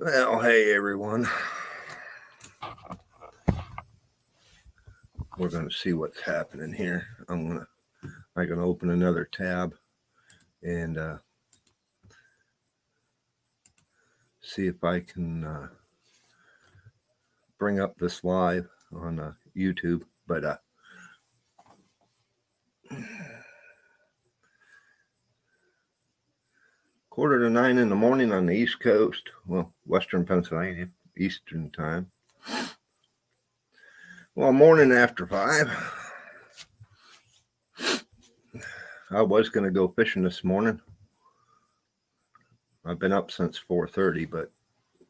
Well, hey everyone. We're going to see what's happening here. I'm going to open another tab and see if I can bring up this live on YouTube. But 8:45 in the morning on the East Coast. Well, Western Pennsylvania, Eastern time. Well, morning after 5. I was going to go fishing this morning. I've been up since 4:30, but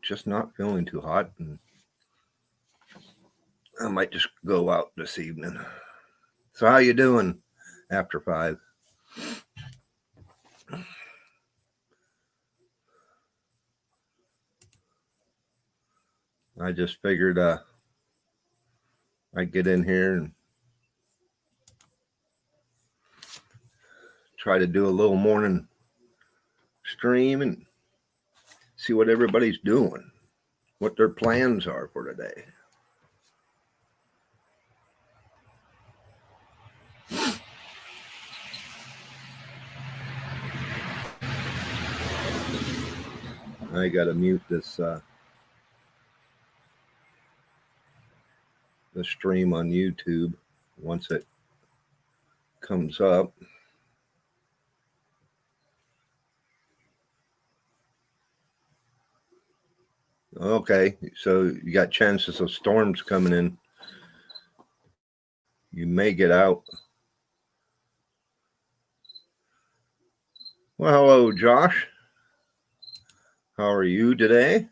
just not feeling too hot, and I might just go out this evening. So how you doing after 5? I just figured I'd get in here and try to do a little morning stream and see what everybody's doing, what their plans are for today. I gotta mute this the stream on YouTube once it comes up. Okay, so you got chances of storms coming in. You may get out. Well, hello, Josh. How are you today?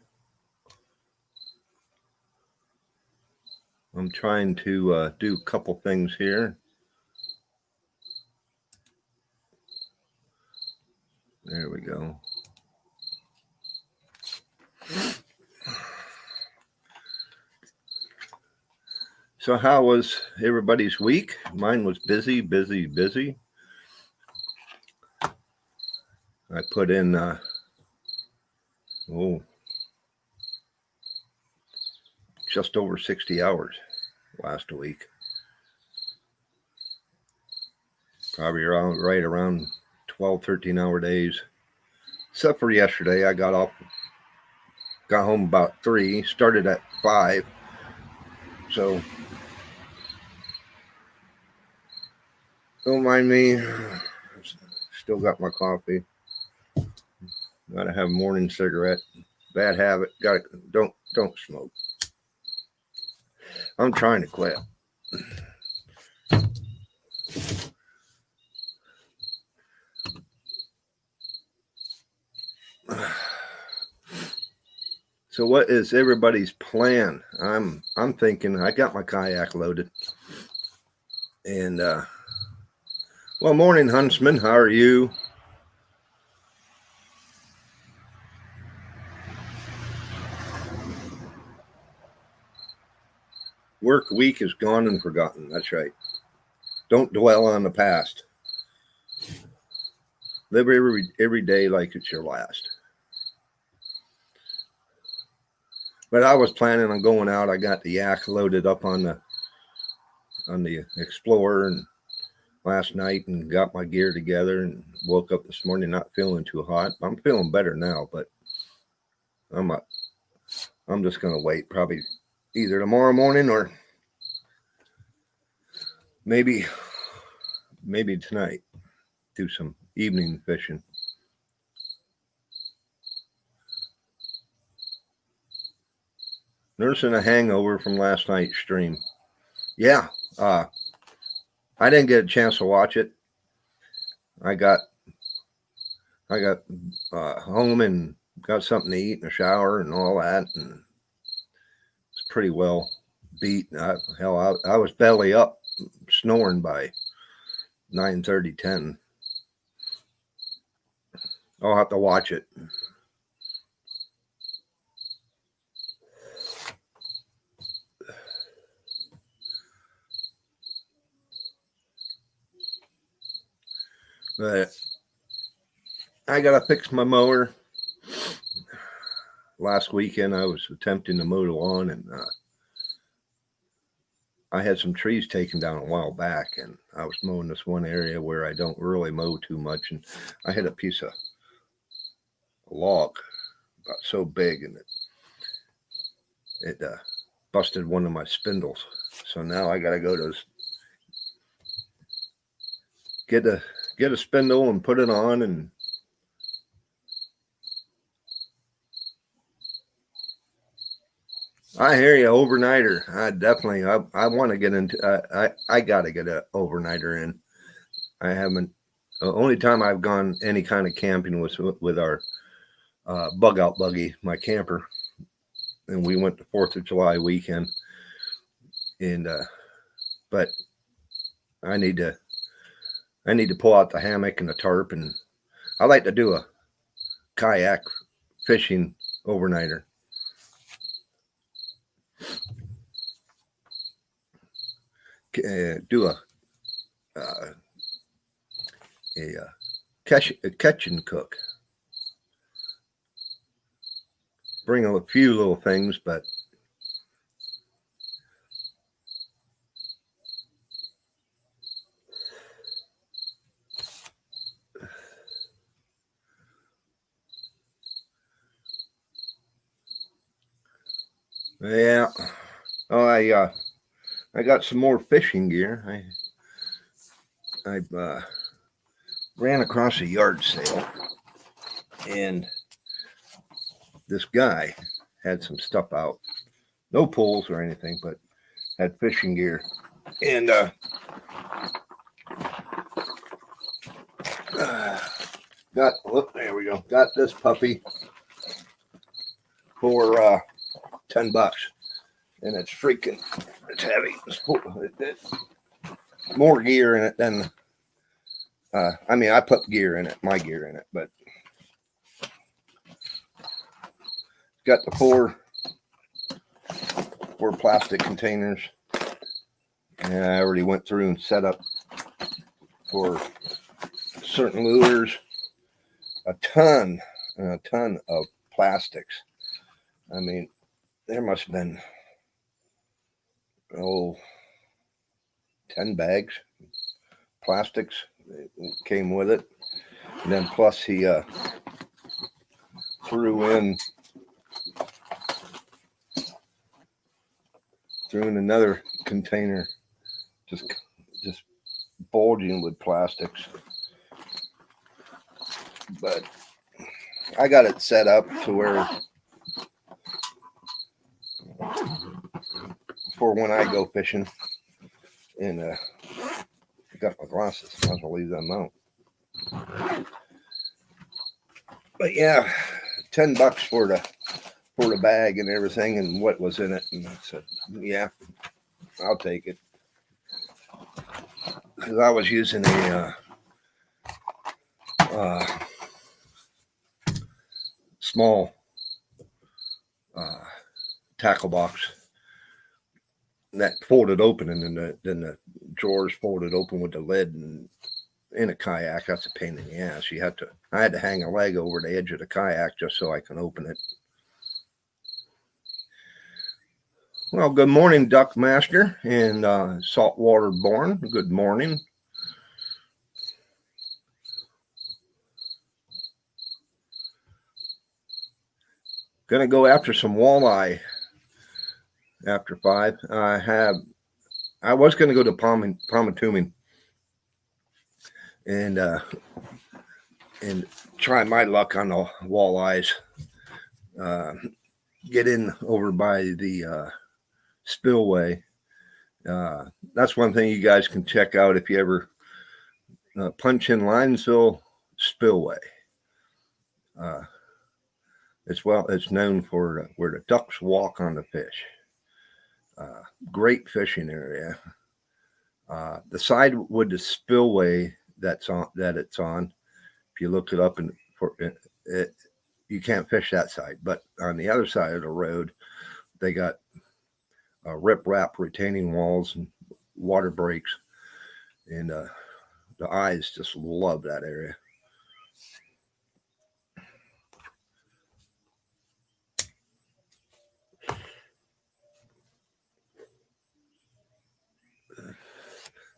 I'm trying to do a couple things here. There we go. So how was everybody's week? Mine was busy. I put in, just over 60 hours last week. Probably right around 12, 13-hour days. Except for yesterday, I got home about 3, started at 5. So don't mind me. Still got my coffee. Gotta have a morning cigarette. Bad habit. Don't smoke. I'm trying to quit. So what is everybody's plan? I'm thinking I got my kayak loaded. And well, morning, Huntsman. How are you? Work week is gone and forgotten. That's right. Don't dwell on the past. Live every day like it's your last. But I was planning on going out. I got the yak loaded up on the Explorer and last night and got my gear together and woke up this morning not feeling too hot. I'm feeling better now, but I'm just gonna wait probably either tomorrow morning or maybe tonight. Do some evening fishing. Nursing a hangover from last night's stream. Yeah, I didn't get a chance to watch it. I got home and got something to eat and a shower and all that, and it's pretty well beat. I was belly up, snoring by 9:30, 10. I'll have to watch it. But I gotta fix my mower. last weekend I was attempting to mow the lawn, and I had some trees taken down a while back, and I was mowing this one area where I don't really mow too much, and I had a piece of log about so big, and it busted one of my spindles. So now I got to go to get a spindle and put it on. And I hear you, overnighter. I want to get into. I got to get an overnighter in. I haven't. The only time I've gone any kind of camping was with our bug out buggy, my camper, and we went the 4th of July weekend. And but I need to pull out the hammock and the tarp, and I like to do a kayak fishing overnighter. Do a catch and cook. Bring a few little things, but yeah. Oh, I got some more fishing gear. I ran across a yard sale, and this guy had some stuff out. No poles or anything, but had fishing gear. And there we go. Got this puppy for $10, and it's heavy. It's more gear in it than I mean, I put my gear in it, but got the four plastic containers, and I already went through and set up for certain lures a ton of plastics. I mean, there must have been 10 bags plastics came with it, and then plus he threw in another container just bulging with plastics. But I got it set up to where for when I go fishing, and I got my glasses, might as well leave them out. But yeah, $10 for the bag and everything and what was in it, and I said, yeah, I'll take it, because I was using a small tackle box that folded open, and then the drawers folded open with the lid. And in a kayak, that's a pain in the ass. I had to hang a leg over the edge of the kayak just so I can open it. Well, good morning, Duck Master and Saltwater Born. Good morning. Gonna go after some walleye after 5. I was gonna go to Palmatuming and try my luck on the walleyes. Get in over by the spillway. That's one thing you guys can check out if you ever punch in Linesville Spillway. It's known for where the ducks walk on the fish. Great fishing area. The side with the spillway that it's on, if you look it up, and you can't fish that side. But on the other side of the road, they got rip-rap retaining walls and water breaks, and the eyes just love that area.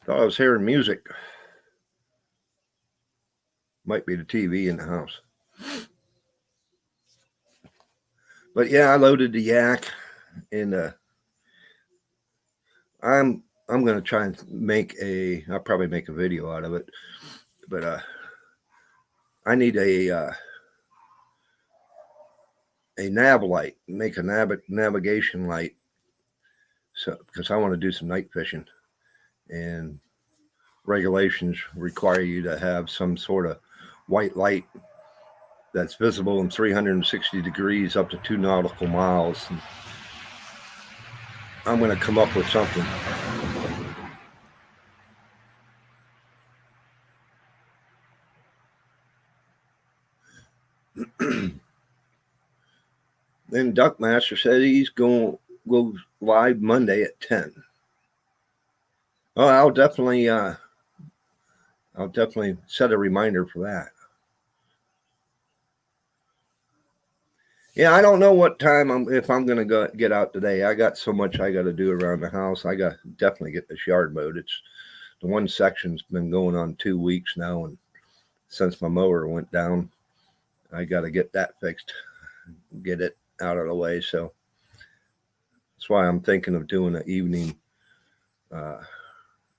Thought I was hearing music. Might be the TV in the house. But yeah, I loaded the yak, and I'm gonna try and I'll probably make a video out of it. But I need a nav light, make a navigation light, so because I want to do some night fishing, and regulations require you to have some sort of white light that's visible in 360 degrees up to 2 nautical miles. And I'm going to come up with something. Then Duckmaster said he's going to go live Monday at 10. Oh, I'll definitely set a reminder for that. Yeah, I don't know what time if I'm going to go get out today. I got so much I got to do around the house. I got to definitely get this yard mowed. It's the one section's been going on 2 weeks now, and since my mower went down, I got to get that fixed, get it out of the way. So that's why I'm thinking of doing an evening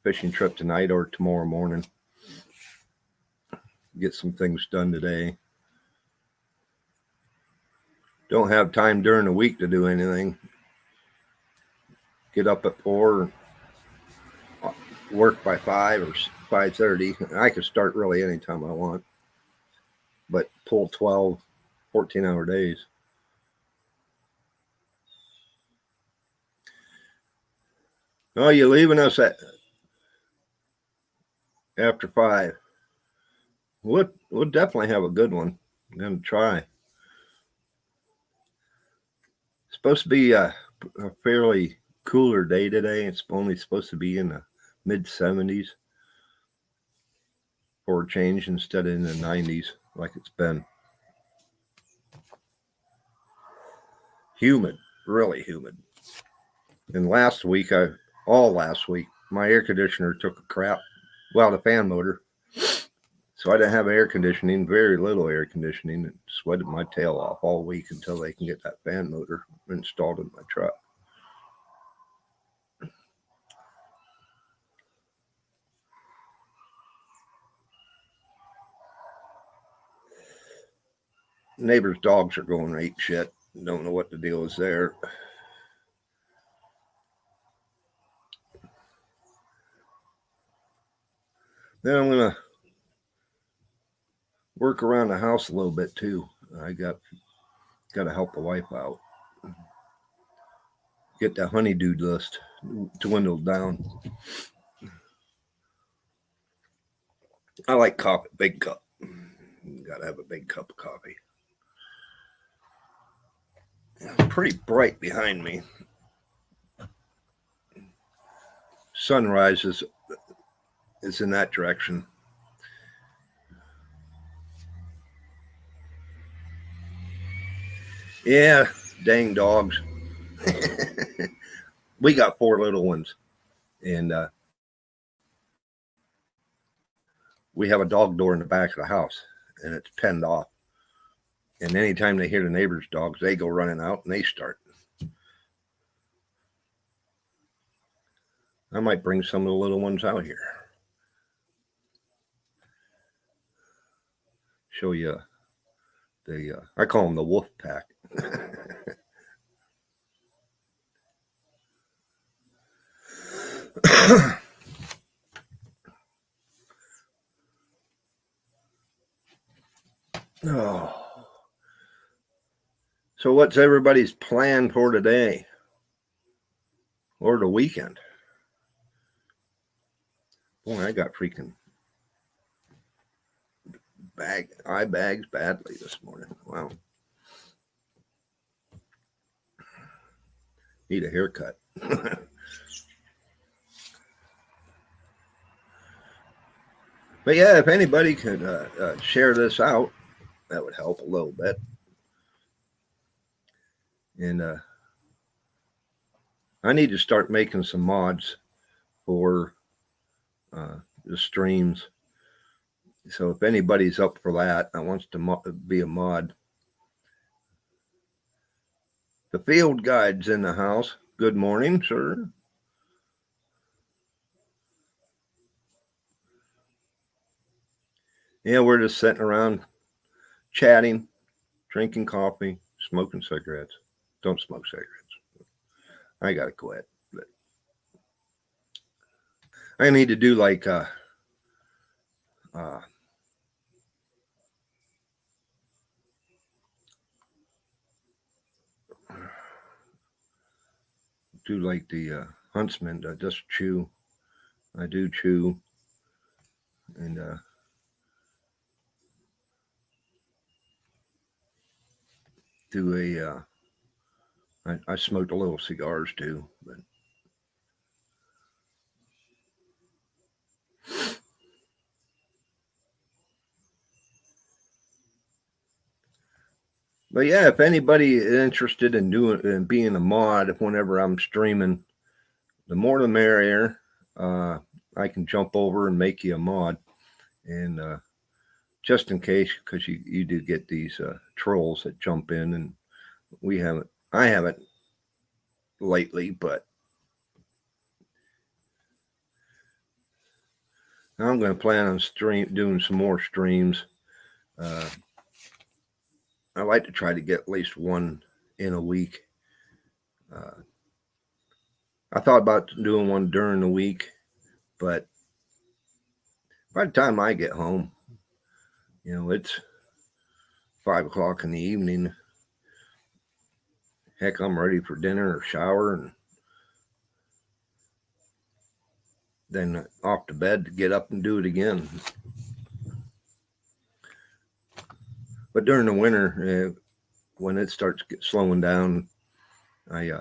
fishing trip tonight or tomorrow morning. Get some things done today. Don't have time during the week to do anything. Get up at 4, work by 5 or 5:30. I could start really anytime I want, but pull 12, 14-hour days. Oh, you leaving us after 5? We'll definitely have a good one. I'm gonna try. It's supposed to be a fairly cooler day today. It's only supposed to be in the mid 70s for a change instead of in the 90s like it's been. Humid, really humid. And all last week, my air conditioner took a crap. Well, the fan motor. So I didn't have air conditioning, very little air conditioning, and sweated my tail off all week until they can get that fan motor installed in my truck. Neighbors' dogs are going ape shit. Don't know what the deal is there. Then I'm gonna work around the house a little bit too. I got to help the wife out. Get that honeydew list dwindled down. I like coffee, big cup. Got to have a big cup of coffee. It's pretty bright behind me. Sunrise is in that direction. Yeah, dang dogs. We got 4 little ones, and we have a dog door in the back of the house, and it's penned off. And anytime they hear the neighbor's dogs, they go running out and they start. I might bring some of the little ones out here. Show you I call them the wolf pack. Oh. So what's everybody's plan for today or the weekend? Boy, I got freaking eye bags badly this morning. Wow. Need a haircut. But yeah, if anybody could share this out, that would help a little bit. And I need to start making some mods for the streams. So if anybody's up for that wants to be a mod. The field guide's in the house. Good morning, sir. Yeah, we're just sitting around chatting, drinking coffee, smoking cigarettes. Don't smoke cigarettes. I gotta quit. But I need to do like do like the huntsman, just chew. I do chew, and do a. I smoked a little cigars too, but yeah, if anybody is interested in being a mod, whenever I'm streaming, the more the merrier. I can jump over and make you a mod, and just in case, because you do get these trolls that jump in, and I haven't lately, but I'm going to plan on doing some more streams. I like to try to get at least one in a week. I thought about doing one during the week, but by the time I get home, it's 5 o'clock in the evening. Heck, I'm ready for dinner or shower, and then off to bed to get up and do it again. But during the winter, when it starts slowing down, I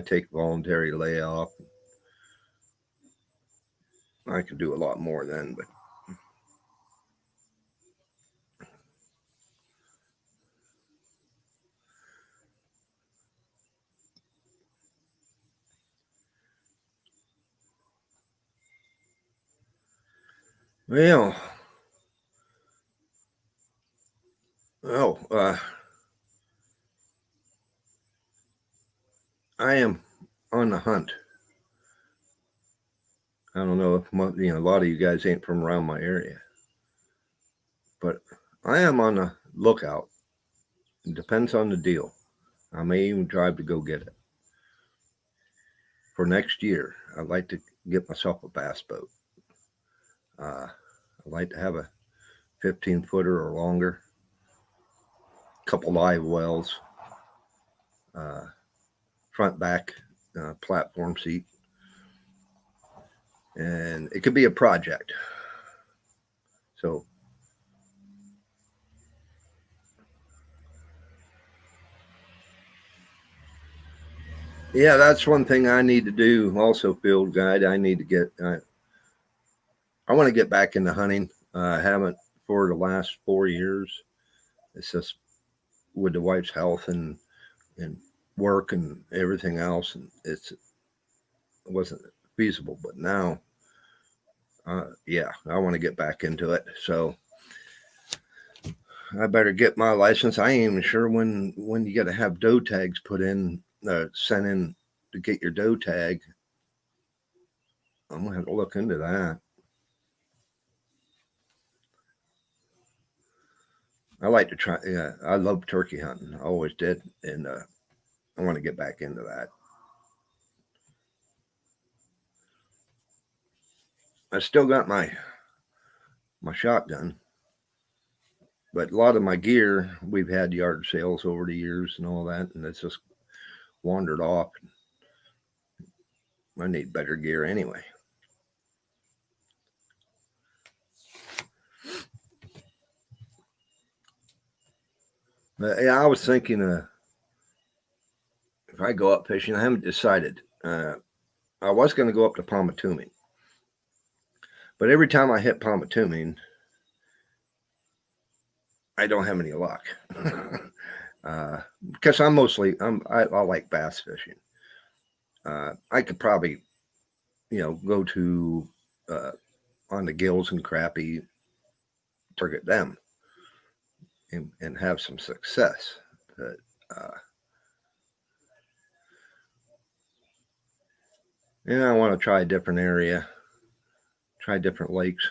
take voluntary layoff. I can do a lot more then, but well, I am on the hunt. I don't know if a lot of you guys ain't from around my area, but I am on the lookout. It depends on the deal. I may even drive to go get it. For next year, I'd like to get myself a bass boat. I'd like to have a 15-footer or longer, couple live wells, front back platform seat, and it could be a project. So yeah, that's one thing I need to do. Also, field guide. I need to get. I want to get back into hunting. I haven't for the last 4 years. It's just with the wife's health and work and everything else, and it wasn't feasible. But now, yeah, I want to get back into it. So I better get my license. I ain't even sure when you got to have doe tags put in, sent in to get your doe tag. I'm gonna have to look into that. I like to try. Yeah, I love turkey hunting. I always did, and I want to get back into that. I still got my shotgun, but a lot of my gear we've had yard sales over the years and all that, and it's just wandered off. I need better gear anyway. Yeah, I was thinking if I go up fishing, I haven't decided. I was going to go up to Palmatuming, but every time I hit Palmatuming, I don't have any luck. Because I like bass fishing. I could probably, go to on the gills and crappie, target them and have some success. But I want to try a different area, try different lakes.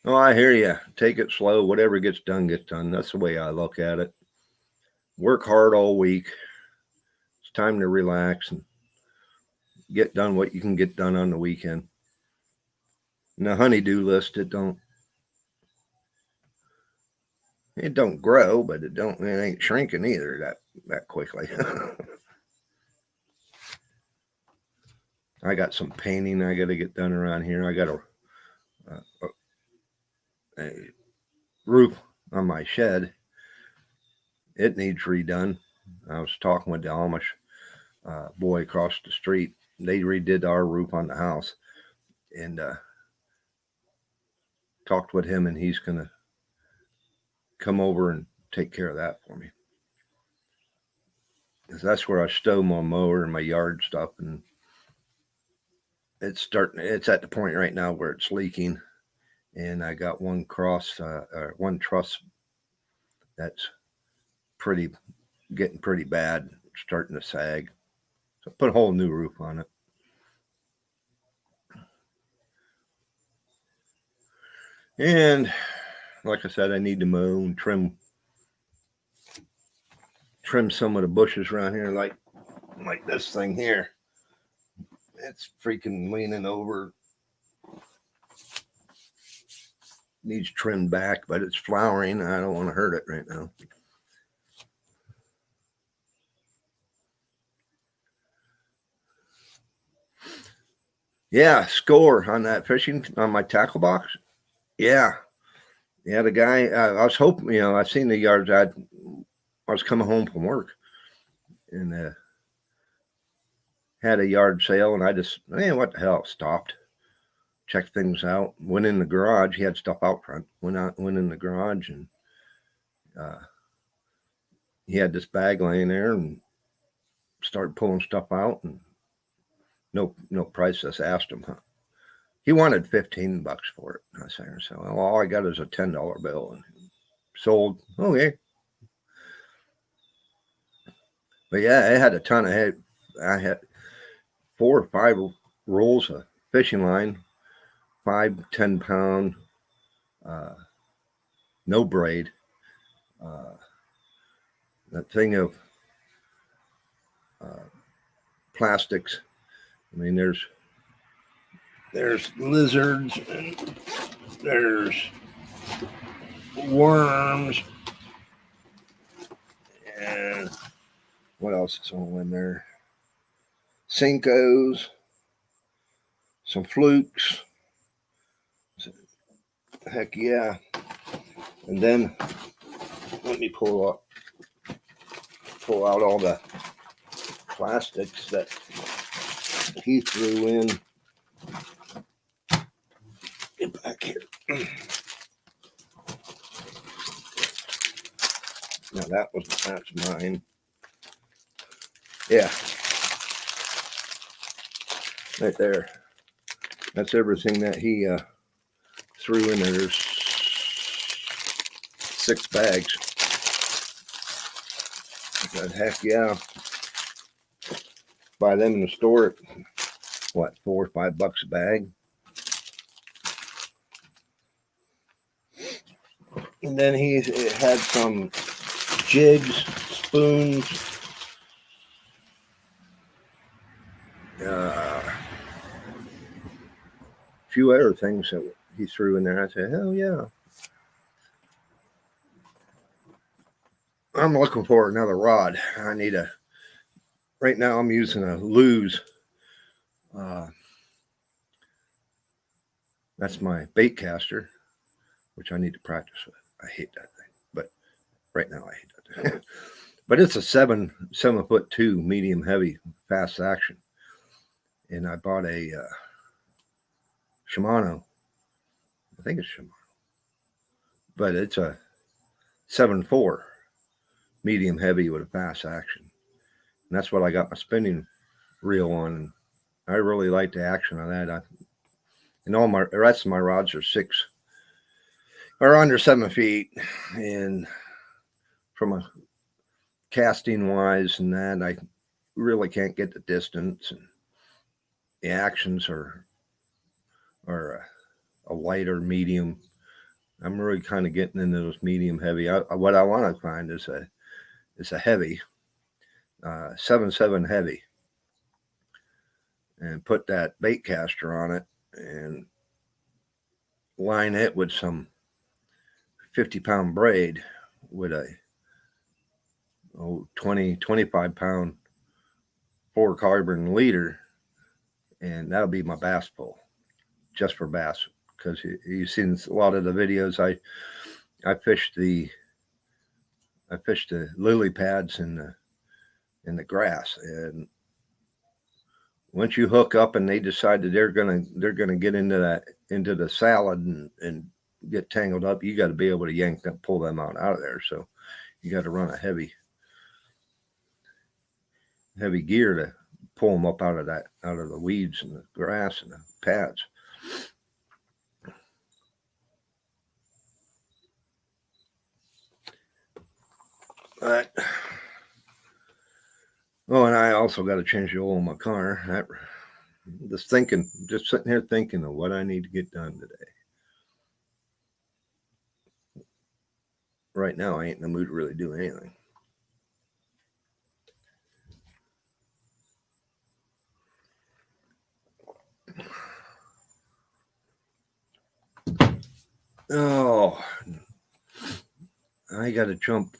Oh, I hear you. Take it slow. Whatever gets done, gets done. That's the way I look at it. Work hard all week. It's time to relax and get done what you can get done on the weekend. And the honey-do list, it don't grow, but it ain't shrinking either that quickly. I got some painting I got to get done around here. I got a roof on my shed. It needs redone. I was talking with the Amish boy across the street. They redid our roof on the house, and talked with him, and he's gonna come over and take care of that for me. Because that's where I stow my mower and my yard stuff, and it's at the point right now where it's leaking, and I got one truss that's getting pretty bad, starting to sag. So I put a whole new roof on it. And like I said, I need to mow and trim some of the bushes around here, like this thing here. It's freaking leaning over. Needs trimmed back, but it's flowering. I don't want to hurt it right now. Yeah, score on that fishing on my tackle box. Yeah, the guy. I was hoping, I've seen the yards. I was coming home from work, and had a yard sale, and I just, what the hell, stopped, checked things out, went in the garage. He had stuff out front. Went in the garage, and he had this bag laying there, and started pulling stuff out, and no price. Just asked him. He wanted $15 for it. I said, well, all I got is a $10 bill, and sold. Okay. But yeah, I had a ton of I had 4 or 5 rolls of fishing line, 5 10-pound, no braid, that thing of plastics. I mean, there's lizards, and there's worms, and what else is all in there? Cincos, some flukes. Heck yeah. And then let me pull out all the plastics that he threw in. Get back here. Now that's mine. Yeah. Right there. That's everything that he threw in there. There's 6 bags. I said, heck yeah. Buy them in the store at what, $4 or $5 a bag. And then he had some jigs, spoons, a few other things that he threw in there. I said, hell yeah. I'm looking for another rod. Right now I'm using a Lew's. That's my bait caster, which I need to practice with. I hate that thing, but right now I hate that thing. But it's a 7'2" medium heavy fast action. And I bought a Shimano. I think it's Shimano. But it's a 7.4 medium heavy with a fast action. And that's what I got my spinning reel on. And I really like the action of that. And all my the rest of my rods are under 7 feet, and from a casting wise and that, I really can't get the distance, and the actions are a lighter medium. I'm really kind of getting into those medium heavy. What I want to find is a heavy 7.7 heavy, and put that bait caster on it and line it with some 50-pound braid with a 25-pound 4-carbon leader, and that'll be my bass pole, just for bass. Because you've seen a lot of the videos. I fished the lily pads in the grass, and once you hook up and they decide that they're gonna get into the salad and get tangled up, you got to be able to pull them out of there. So you got to run a heavy gear to pull them up out of the weeds and the grass and the pads. But and I also got to change the oil in my car. Just sitting here thinking of what I need to get done today. Right now, I ain't in the mood to really do anything. Oh, I got to jump.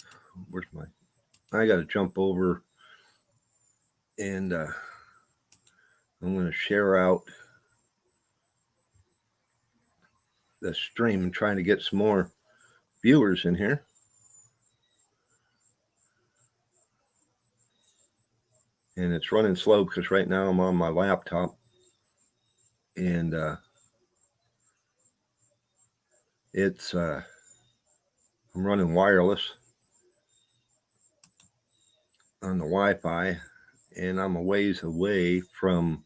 I got to jump over, and I'm going to share out the stream and trying to get some more viewers in here. And it's running slow because right now I'm on my laptop, and I'm running wireless on the Wi-Fi, and I'm a ways away from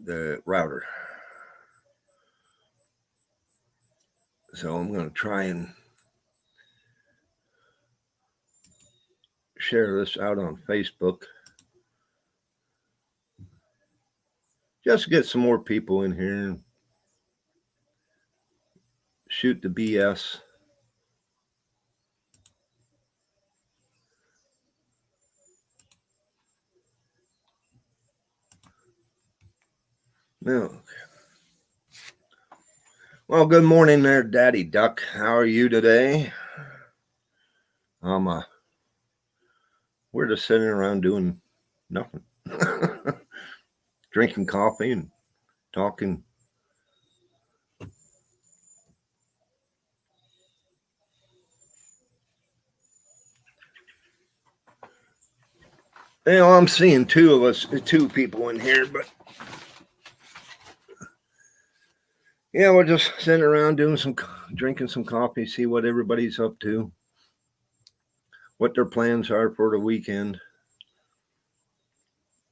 the router. So I'm going to try and share this out on Facebook. Just get some more people in here and shoot the BS. No. Well, good morning there, Daddy Duck. How are you today? We're just sitting around doing nothing. Drinking coffee and talking. I'm seeing two people in here, but yeah, we're just sitting around drinking some coffee, see what everybody's up to, what their plans are for the weekend.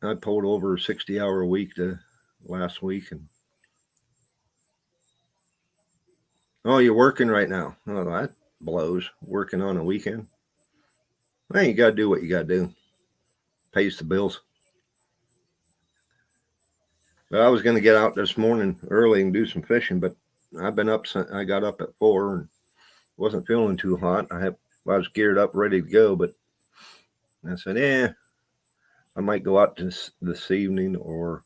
I pulled over a 60-hour week last week, and you're working right now. Oh, that blows. Working on a weekend. Well, you got to do what you got to do. Pays the bills. But I was going to get out this morning early and do some fishing, but I've been up since I got up at 4 and wasn't feeling too hot. I was geared up, ready to go, but I said, I might go out this evening or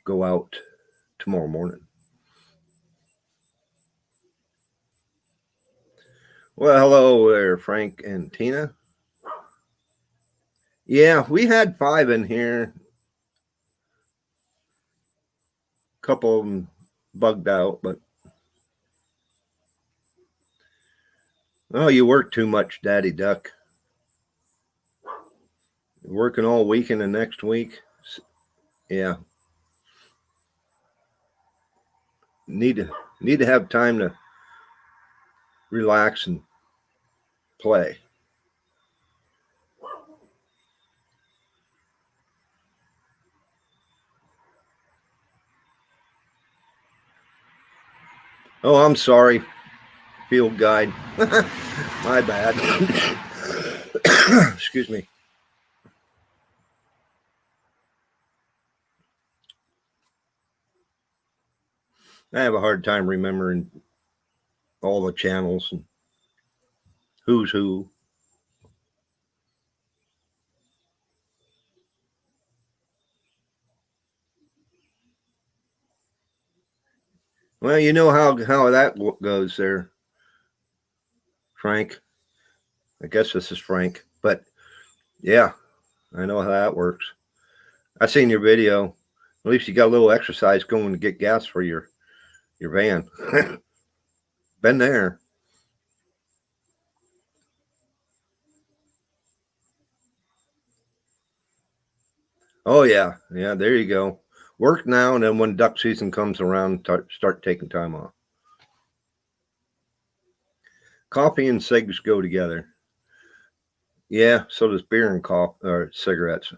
go out tomorrow morning. Well, hello there, Frank and Tina. Yeah, we had 5 in here. A couple of them bugged out, but you work too much, Daddy Duck. You're working all weekend and next week. Yeah. Need to have time to relax and play. Oh, I'm sorry, field guide. My bad. Excuse me. I have a hard time remembering all the channels and who's who. Well, you know how that goes there, Frank. I guess this is Frank, but yeah, I know how that works. I seen your video. At least you got a little exercise going to get gas for your van. Been there. Oh yeah, yeah. There you go. Work now, and then when duck season comes around, start taking time off. Coffee and cigs go together. Yeah, so does beer and coffee or cigarettes.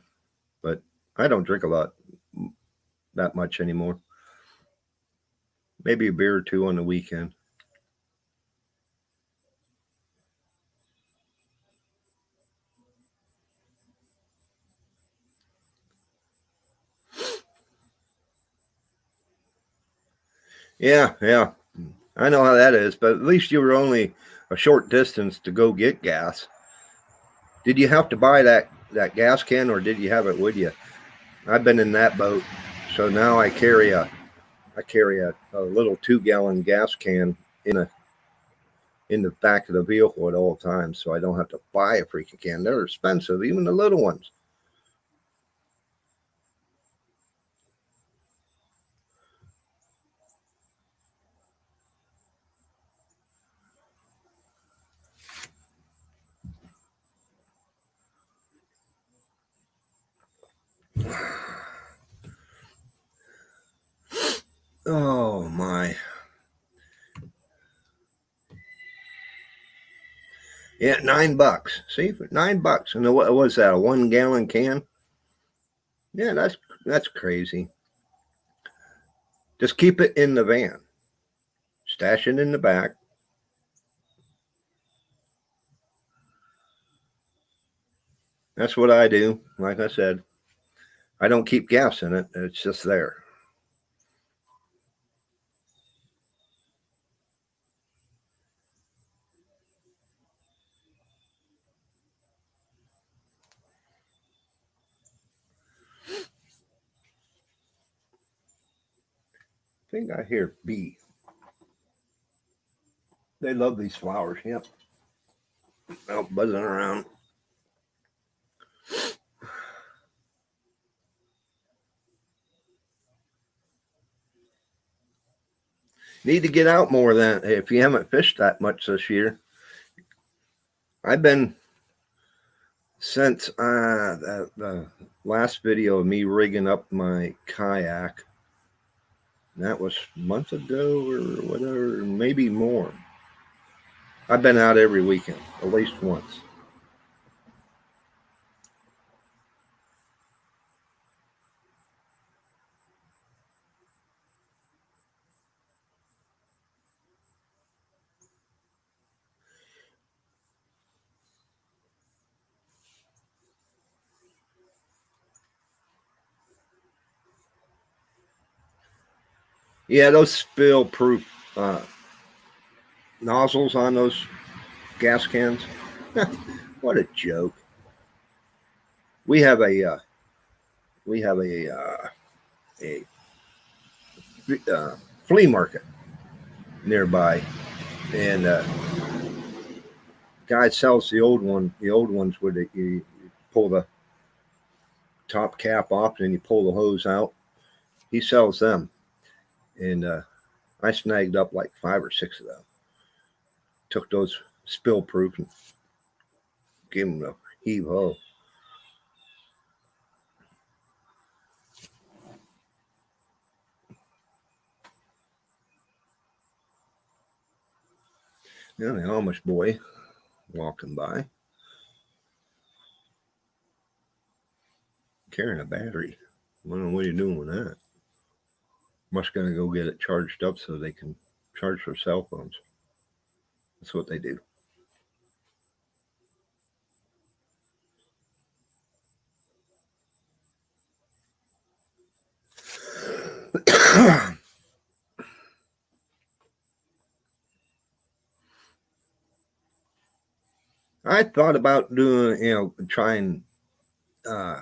But I don't drink a lot that much anymore. Maybe a beer or two on the weekend. Yeah, yeah. I know how that is, but at least you were only a short distance to go get gas. Did you have to buy that gas can, or did you have it with you? I've been in that boat, so now I carry a little 2-gallon gas can in the back of the vehicle at all times, so I don't have to buy a freaking can. They're expensive, even the little ones. Oh my. Yeah, $9. See, for $9, and what was that? A 1-gallon can? Yeah, that's crazy. Just keep it in the van. Stash it in the back. That's what I do. Like I said, I don't keep gas in it. It's just there. I think I hear bee. They love these flowers. Yep. Out buzzing around. Need to get out more than if you haven't fished that much this year. I've been since the last video of me rigging up my kayak. That was a month ago or whatever, maybe more. I've been out every weekend, at least once. Yeah, those spill-proof nozzles on those gas cans. What a joke. We have a flea market nearby, and guy sells the old ones where you pull the top cap off and you pull the hose out. He sells them, and I snagged up like 5 or 6 of them. Took those spill proof and gave them a heave ho. Yeah, the Amish boy. walking by, carrying a battery. I don't know what are you doing with that. Must gonna go get it charged up so they can charge their cell phones. That's what they do. I thought about doing, trying uh,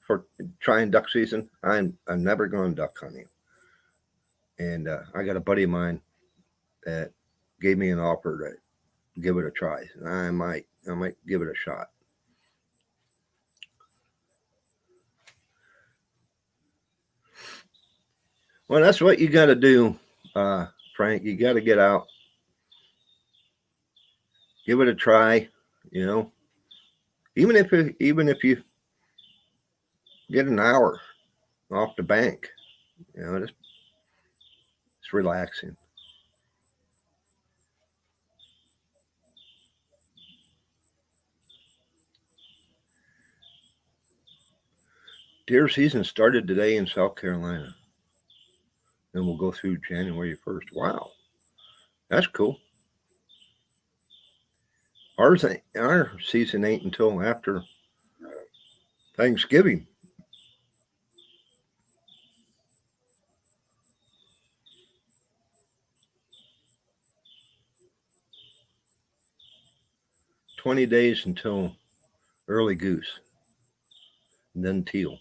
for trying duck season. I'm never going duck hunting, and I got a buddy of mine that gave me an offer to give it a try. I might give it a shot. Well, that's what you got to do, Frank. You got to get out, give it a try. You know, even if you get an hour off the bank, it's relaxing. Deer season started today in South Carolina, and we'll go through January 1st. Wow, that's cool. Our season ain't until after Thanksgiving. 20 days until early goose, and then teal.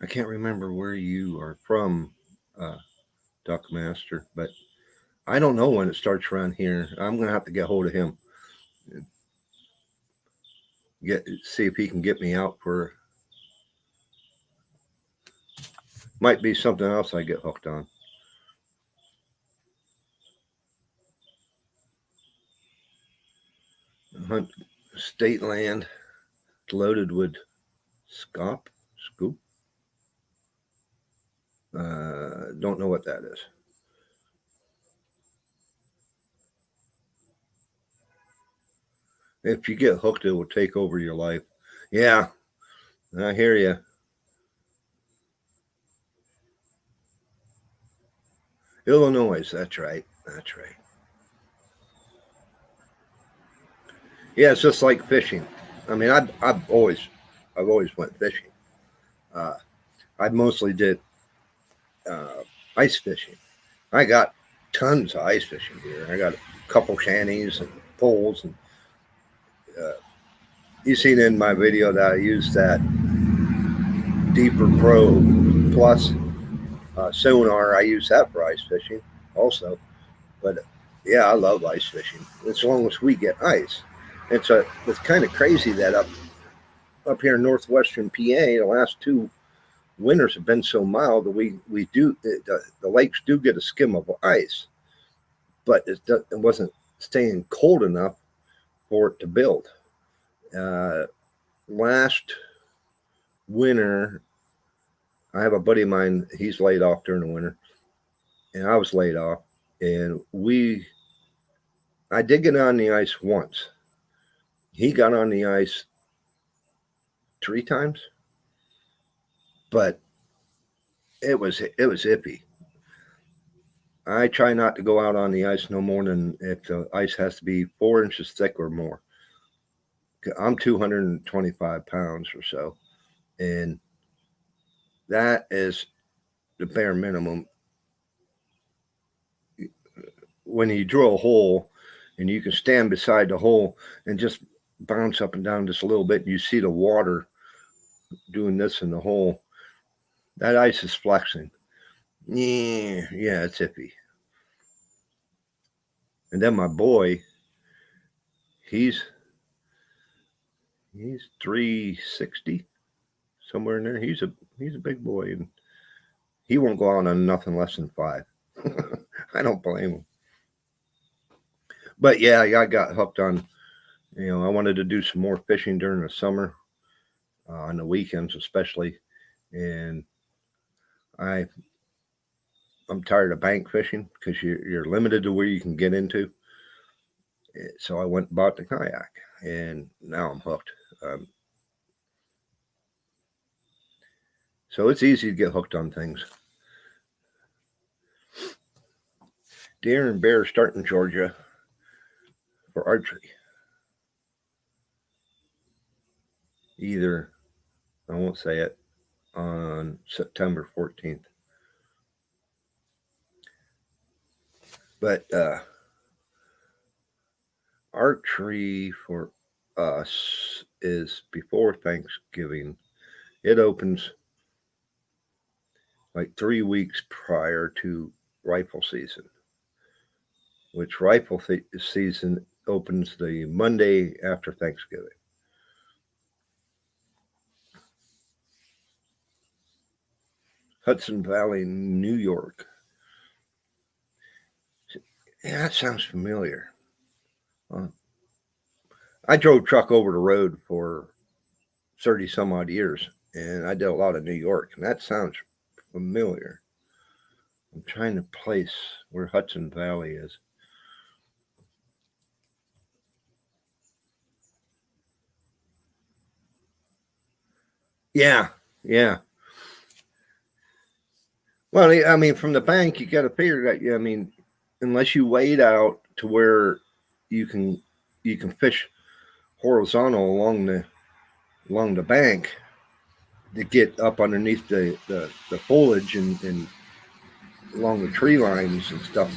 I can't remember where you are from, uh, Duck Master, but I don't know when it starts around here. I'm gonna have to get hold of him, get see if he can get me out for. Might be something else I get hooked on. Hunt state land loaded with scoop. Don't know what that is. If you get hooked, it will take over your life. Yeah, I hear you. Illinois, that's right. That's right. Yeah, it's just like fishing. I mean, I've always went fishing. Uh, I mostly did uh, ice fishing. I got tons of ice fishing gear. I got a couple shanties and poles, and uh, you seen in my video that I used that Deeper Pro Plus sonar. I use that for ice fishing also. But yeah, I love ice fishing as long as we get ice. It's kind of crazy that up here in northwestern PA, the last two winters have been so mild that we do the lakes do get a skim of ice, but it wasn't staying cold enough for it to build. Uh, Last winter, I have a buddy of mine. He's laid off during the winter, and I was laid off, and I did get on the ice once. He got on the ice 3 times, but it was iffy. I try not to go out on the ice no more than if the ice has to be 4 inches thick or more. I'm 225 pounds or so, and that is the bare minimum. When you drill a hole and you can stand beside the hole and just bounce up and down just a little bit, and you see the water doing this in the hole, that ice is flexing. Yeah, it's iffy. And then my boy, he's he's 360 somewhere in there. He's a big boy, and he won't go out on nothing less than 5. I don't blame him. But yeah, I got hooked on. I wanted to do some more fishing during the summer, on the weekends especially, and I I'm tired of bank fishing because you're limited to where you can get into. So I went and bought the kayak, and now I'm hooked. So it's easy to get hooked on things. Deer and bear start in Georgia for archery. Either, I won't say it, on September 14th. But archery for us is before Thanksgiving. It opens like 3 weeks prior to rifle season, which rifle season opens the Monday after Thanksgiving. Hudson Valley, New York. Yeah, that sounds familiar. I drove truck over the road for 30 some odd years, and I did a lot of New York, and that sounds familiar. I'm trying to place where Hudson Valley is. Yeah. Well, I mean, from the bank, you got to figure that. I mean, unless you wade out to where you can fish horizontal along the bank to get up underneath the foliage and along the tree lines and stuff.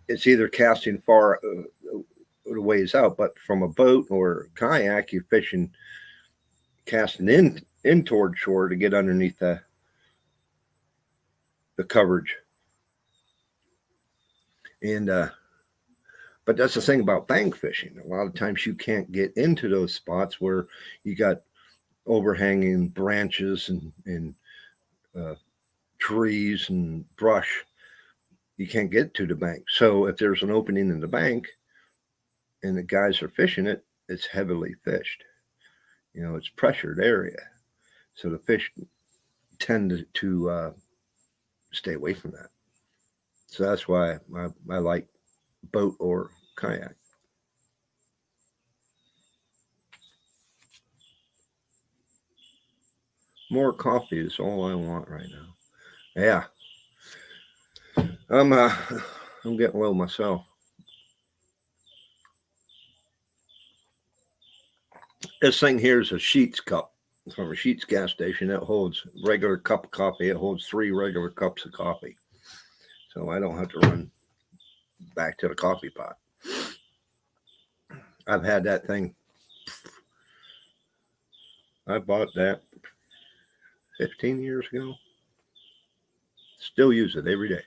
It's either casting far ways out, but from a boat or kayak, you're fishing, casting in toward shore to get underneath the coverage. And but that's the thing about bank fishing. A lot of times you can't get into those spots where you got overhanging branches and trees and brush. You can't get to the bank. So if there's an opening in the bank and the guys are fishing it, it's heavily fished. It's pressured area. So the fish tend to stay away from that. So that's why I like boat or kayak. More coffee is all I want right now. Yeah. I'm getting low myself. This thing here is a Sheetz cup from a Sheetz gas station. It holds regular cup of coffee. It holds 3 regular cups of coffee. So I don't have to run back to the coffee pot. I've had that thing. I bought that 15 years ago. Still use it every day.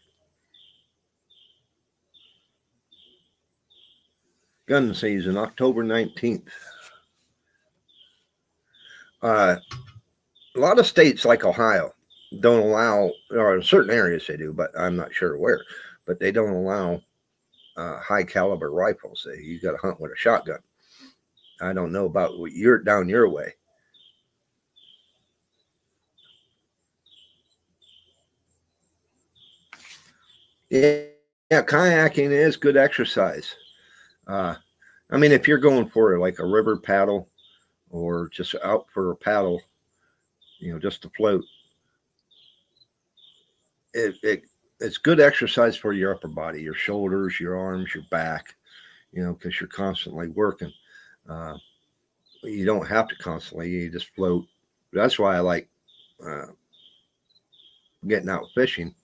Gun season, October 19th. A lot of states like Ohio don't allow, or in certain areas they do, but I'm not sure where, but they don't allow high caliber rifles. You got to hunt with a shotgun. I don't know about what you're down your way. Yeah, kayaking is good exercise. I mean, if you're going for like a river paddle or just out for a paddle, just to float, it's good exercise for your upper body, your shoulders, your arms, your back, because you're constantly working. You don't have to constantly, you just float. That's why I like getting out fishing.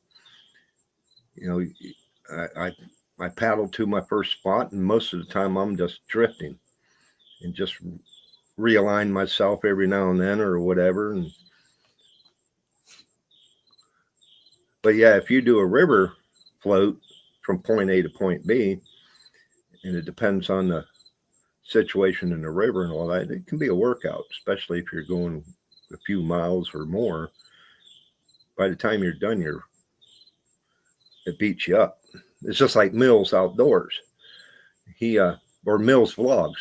I paddle to my first spot, and most of the time I'm just drifting and just realign myself every now and then or whatever. But yeah, if you do a river float from point A to point B, and it depends on the situation in the river and all that, it can be a workout, especially if you're going a few miles or more. By the time you're done, it beats you up. It's just like Mills Outdoors. Or Mills Vlogs.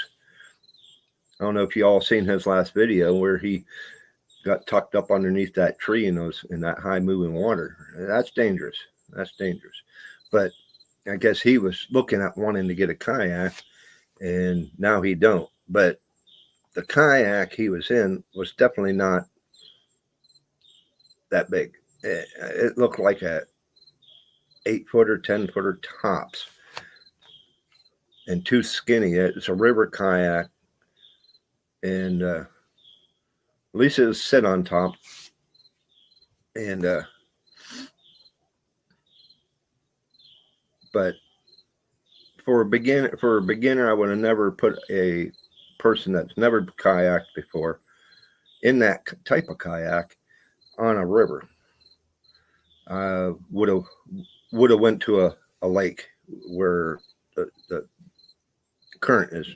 I don't know if you all seen his last video where he got tucked up underneath that tree in that high moving water. That's dangerous. That's dangerous. But I guess he was looking at wanting to get a kayak, and now he don't. But the kayak he was in was definitely not that big. It looked like a 8-footer, 10-footer tops, and too skinny. It's a river kayak, and at least it was sit on top. And but for a beginner, I would have never put a person that's never kayaked before in that type of kayak on a river. Would have went to a lake where the current is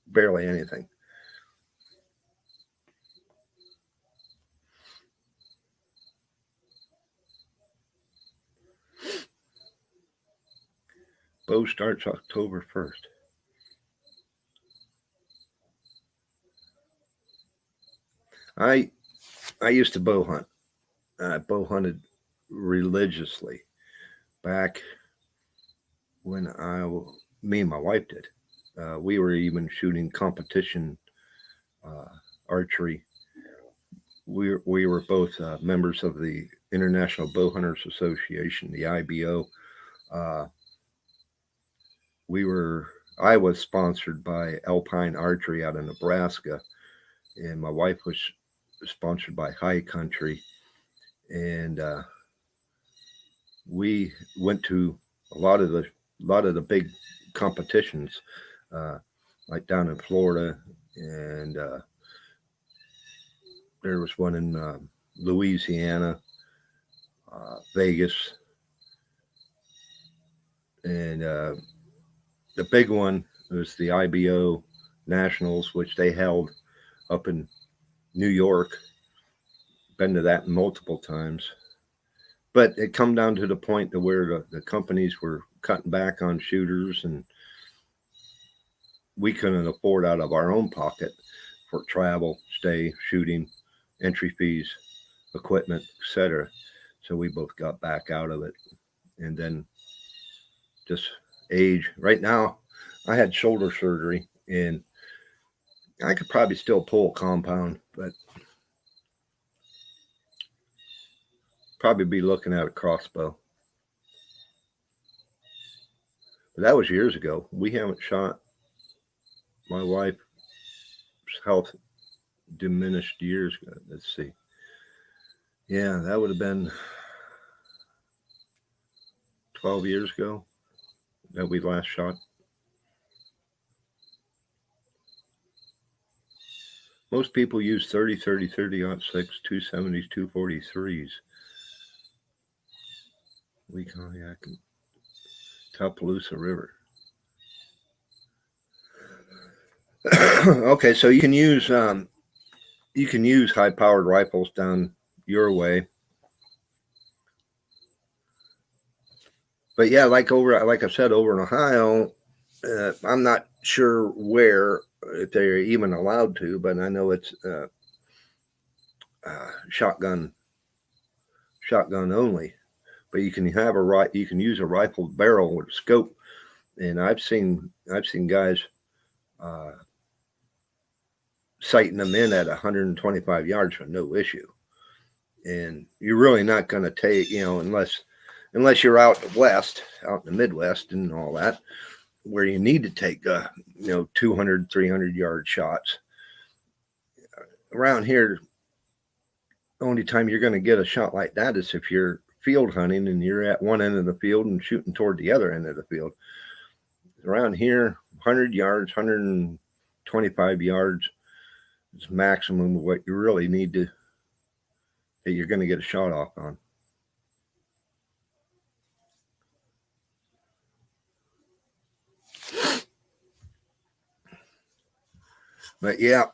barely anything. Bow starts October 1st. I used to bow hunt. I bow hunted religiously back when me and my wife did. We were even shooting competition archery. We were both members of the International Bow Hunters Association, the IBO. Uh, I was sponsored by Alpine Archery out of Nebraska, and my wife was sponsored by High Country, and we went to a lot of the big competitions, like down in Florida, and there was one in Louisiana, Vegas, and the big one was the IBO Nationals, which they held up in New York. Been to that multiple times, but it come down to the point to where the companies were cutting back on shooters, and we couldn't afford out of our own pocket for travel, stay, shooting, entry fees, equipment, etc. So we both got back out of it, and then just age. Right now, I had shoulder surgery, and I could probably still pull a compound, but probably be looking at a crossbow. But that was years ago. We haven't shot. My wife's health diminished years ago. Let's see. Yeah, that would have been 12 years ago that we last shot. Most people use 30, 30, 30 6, 270s, 243s. We kayak in Tupaloosa River. Okay, so you can use high powered rifles down your way. But yeah, like I said, over in Ohio, I'm not sure where if they're even allowed to, but I know it's shotgun only. But you can use a rifle barrel with a scope, and I've seen guys sighting them in at 125 yards for no issue. And you're really not going to take, unless you're out west, out in the Midwest and all that, where you need to take 200, 300 yard shots. Around here, the only time you're going to get a shot like that is if you're field hunting and you're at one end of the field and shooting toward the other end of the field. Around here, 100 yards, 125 yards is maximum of what you really need that you're going to get a shot off on. But yeah,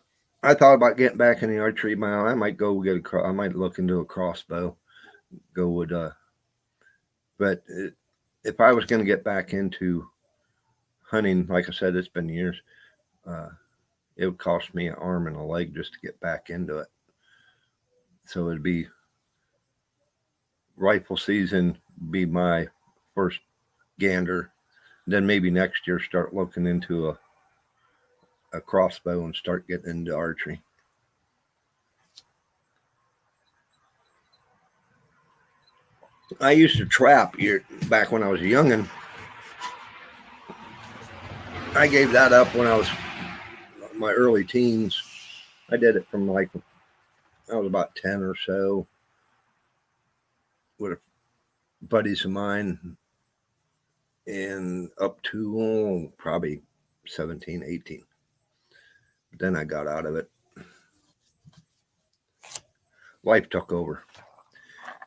I thought about getting back in the archery. I might go I might look into a crossbow. Go with but if I was going to get back into hunting, like I said, it's been years. It would cost me an arm and a leg just to get back into it. So it'd be rifle season, be my first gander. Then maybe next year start looking into a crossbow and start getting into archery. I used to trap back when I was a youngin'. I gave that up when I was my early teens. I did it from like I was about 10 or so with buddies of mine, and up to probably 17, 18. But then I got out of it. Life took over.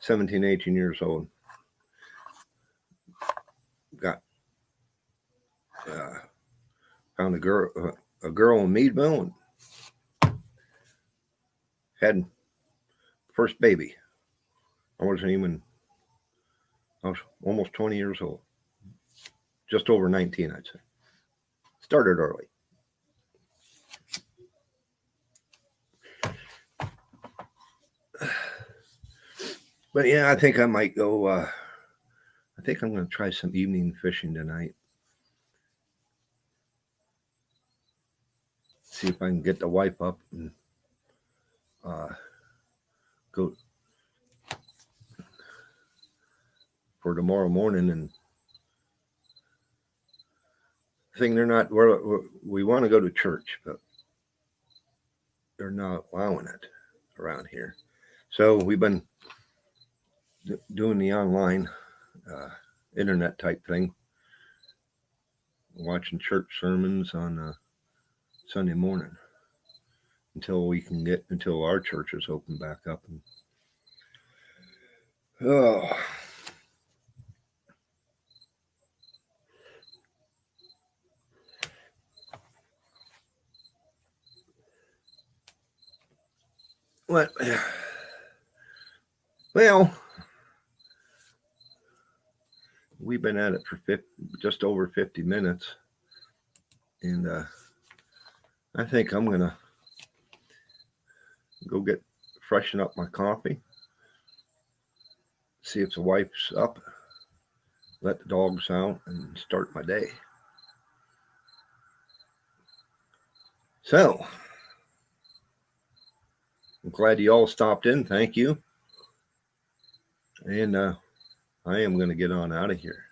17, 18 years old. Got found a girl in Meadville, and had first baby. I was almost 20 years old. Just over 19, I'd say. Started early. But yeah, I think I might go. I think I'm going to try some evening fishing tonight. See if I can get the wife up and go for tomorrow morning. And thing they're not. We want to go to church, but they're not allowing it around here. So we've been doing the online internet type thing, watching church sermons on Sunday morning until our churches open back up. And well, we've been at it for just over 50 minutes, and I think I'm gonna go freshen up my coffee, see if the wife's up, let the dogs out, and start my day. So, I'm glad you all stopped in. Thank you. And I am going to get on out of here.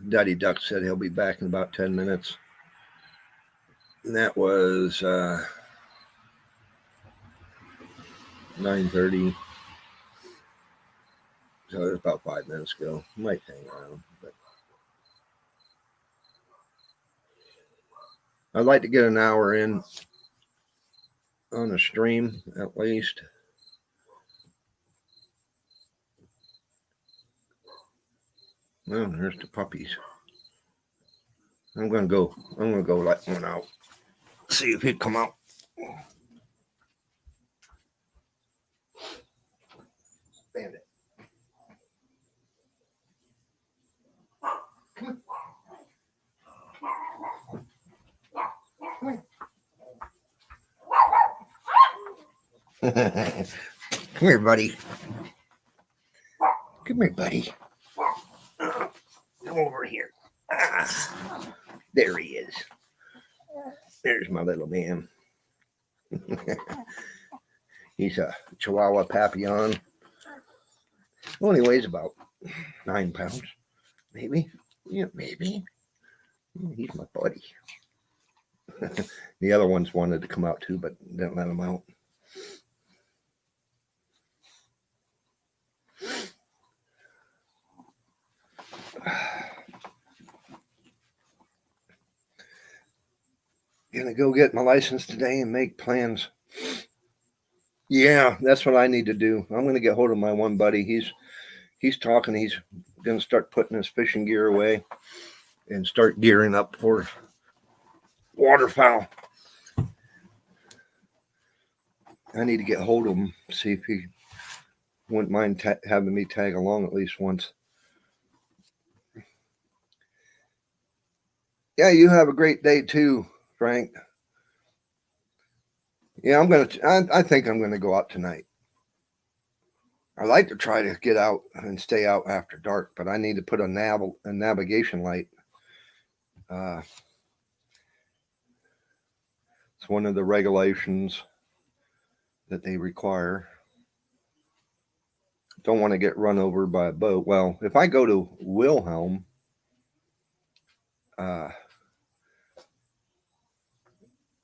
Daddy Duck said he'll be back in about 10 minutes. And that was 9:30. So it was about 5 minutes ago. Might hang around. But I'd like to get an hour in on the stream at least. Well, there's the puppies. I'm gonna go let one out. See if he'd come out. Bandit. Come here, buddy. Come here, buddy. Come over here. There he is. There's my little man. He's a Chihuahua Papillon. Only weighs about 9 pounds. Maybe. Yeah, maybe. He's my buddy. The other ones wanted to come out too, but didn't let them out. Gonna go get my license today and make plans. Yeah, that's what I need to do. I'm gonna get hold of my one buddy. He's talking. He's gonna start putting his fishing gear away and start gearing up for waterfowl. I need to get hold of him, see if he wouldn't mind having me tag along at least once. Yeah, you have a great day too, Frank. Yeah, I think I'm gonna go out tonight. I like to try to get out and stay out after dark, but I need to put a navigation light. Uh, it's one of the regulations that they require. Don't want to get run over by a boat. Well, if I go to Wilhelm, uh,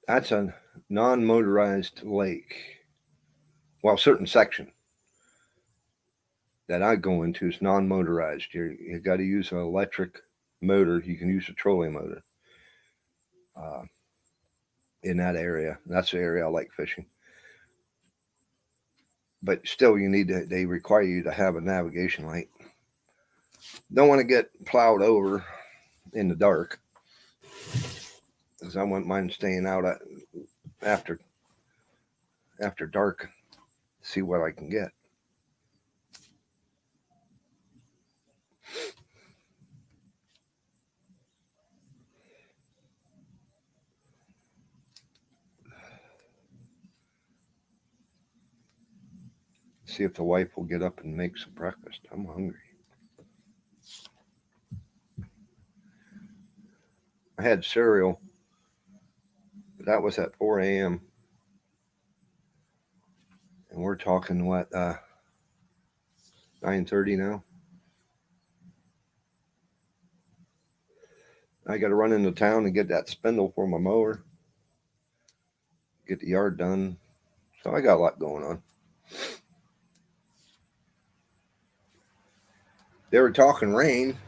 that's a non-motorized lake. Well, certain section that I go into is non-motorized. You got to use an electric motor. You can use a trolley motor uh, in that area. That's the area I like fishing. But still, they require you to have a navigation light. Don't want to get plowed over in the dark, because I wouldn't mind staying out after dark, see what I can get. See if the wife will get up and make some breakfast. I'm hungry. I had cereal. That was at 4 a.m. And we're talking what 9:30 now. I got to run into town and get that spindle for my mower. Get the yard done. So I got a lot going on. They were talking rain.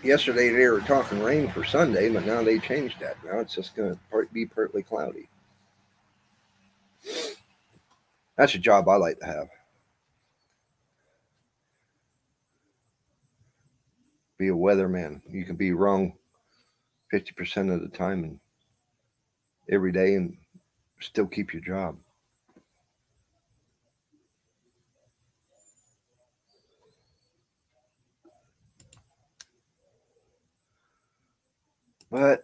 Yesterday they were talking rain for Sunday, but now they changed that. Now it's just going to be partly cloudy. That's a job I like to have. Be a weatherman. You can be wrong 50% of the time and every day and still keep your job. But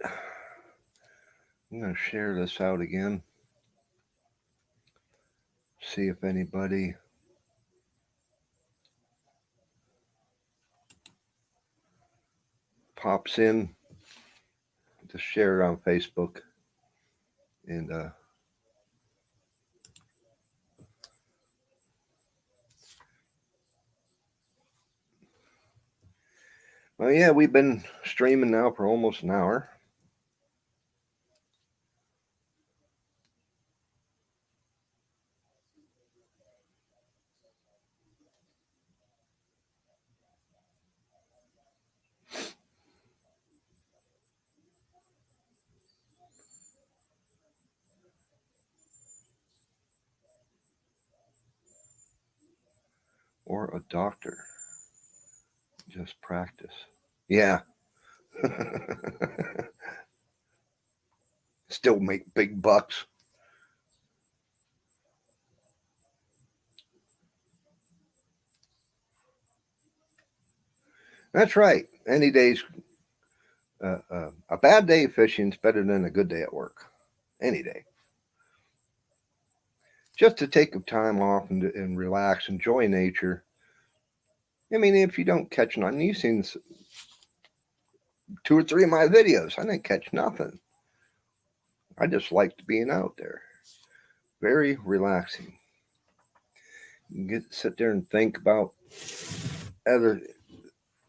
I'm going to share this out again. See if anybody pops in. Just share it on Facebook. And well, yeah, we've been streaming now for almost an hour. Or a doctor. Just practice. Yeah. Still make big bucks. That's right. Any day's a bad day fishing's better than a good day at work. Any day. Just to take time off and relax, enjoy nature. I mean, if you don't catch nothing, you've seen 2 or 3 of my videos. I didn't catch nothing. I just liked being out there. Very relaxing. You sit there and think about other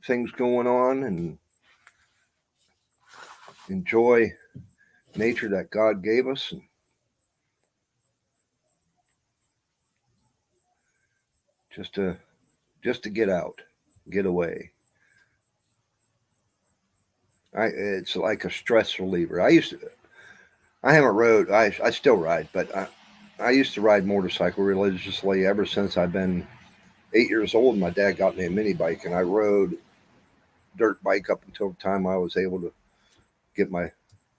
things going on and enjoy nature that God gave us. And just to get out, get away. It's like a stress reliever. I haven't rode. I still ride, but I used to ride motorcycle religiously ever since I've been 8 years old. My dad got me a mini bike, and I rode dirt bike up until the time I was able to get my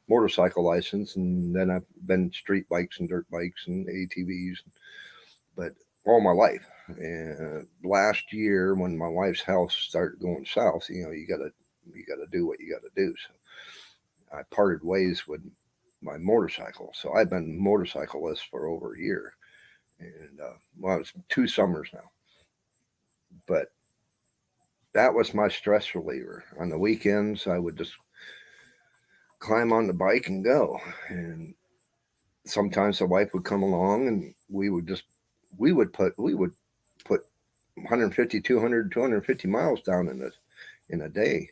motorcycle license, and then I've been street bikes and dirt bikes and ATVs, but all my life. And last year, when my wife's health started going south, you gotta do what you gotta do. So I parted ways with my motorcycle. So I've been motorcyclist for over a year, and well, it's 2 summers now. But that was my stress reliever. On the weekends, I would just climb on the bike and go. And sometimes the wife would come along, and we would put 150, 200, 250 miles down in a day.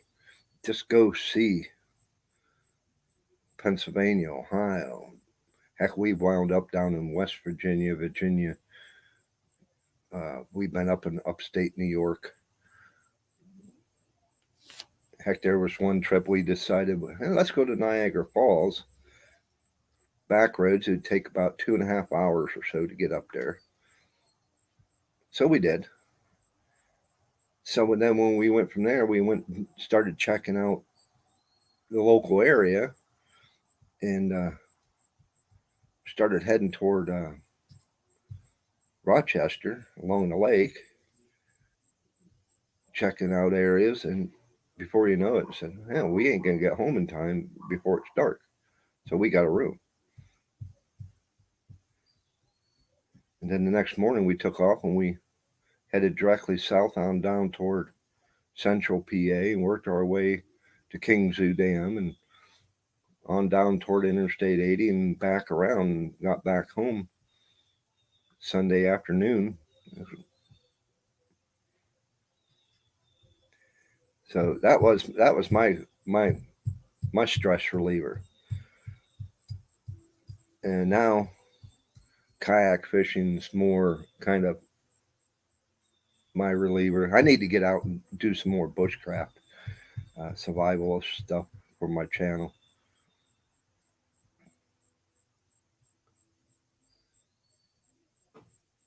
Just go see Pennsylvania, Ohio. Heck, we wound up down in West Virginia, Virginia. We've been up in upstate New York. Heck, there was one trip we decided, hey, let's go to Niagara Falls. Back roads, it'd take about 2.5 hours or so to get up there. So we did. So then when we went from there, we went and started checking out the local area, and started heading toward Rochester along the lake, checking out areas. And before you know it, said, "Hell, we ain't gonna get home in time before it's dark." So we got a room. And then the next morning we took off and we headed directly south on down toward central PA and worked our way to King's Dam and on down toward Interstate 80 and back around, and got back home Sunday afternoon. So that was my stress reliever. And now kayak fishing's more kind of my reliever. I need to get out and do some more bushcraft, survival stuff for my channel.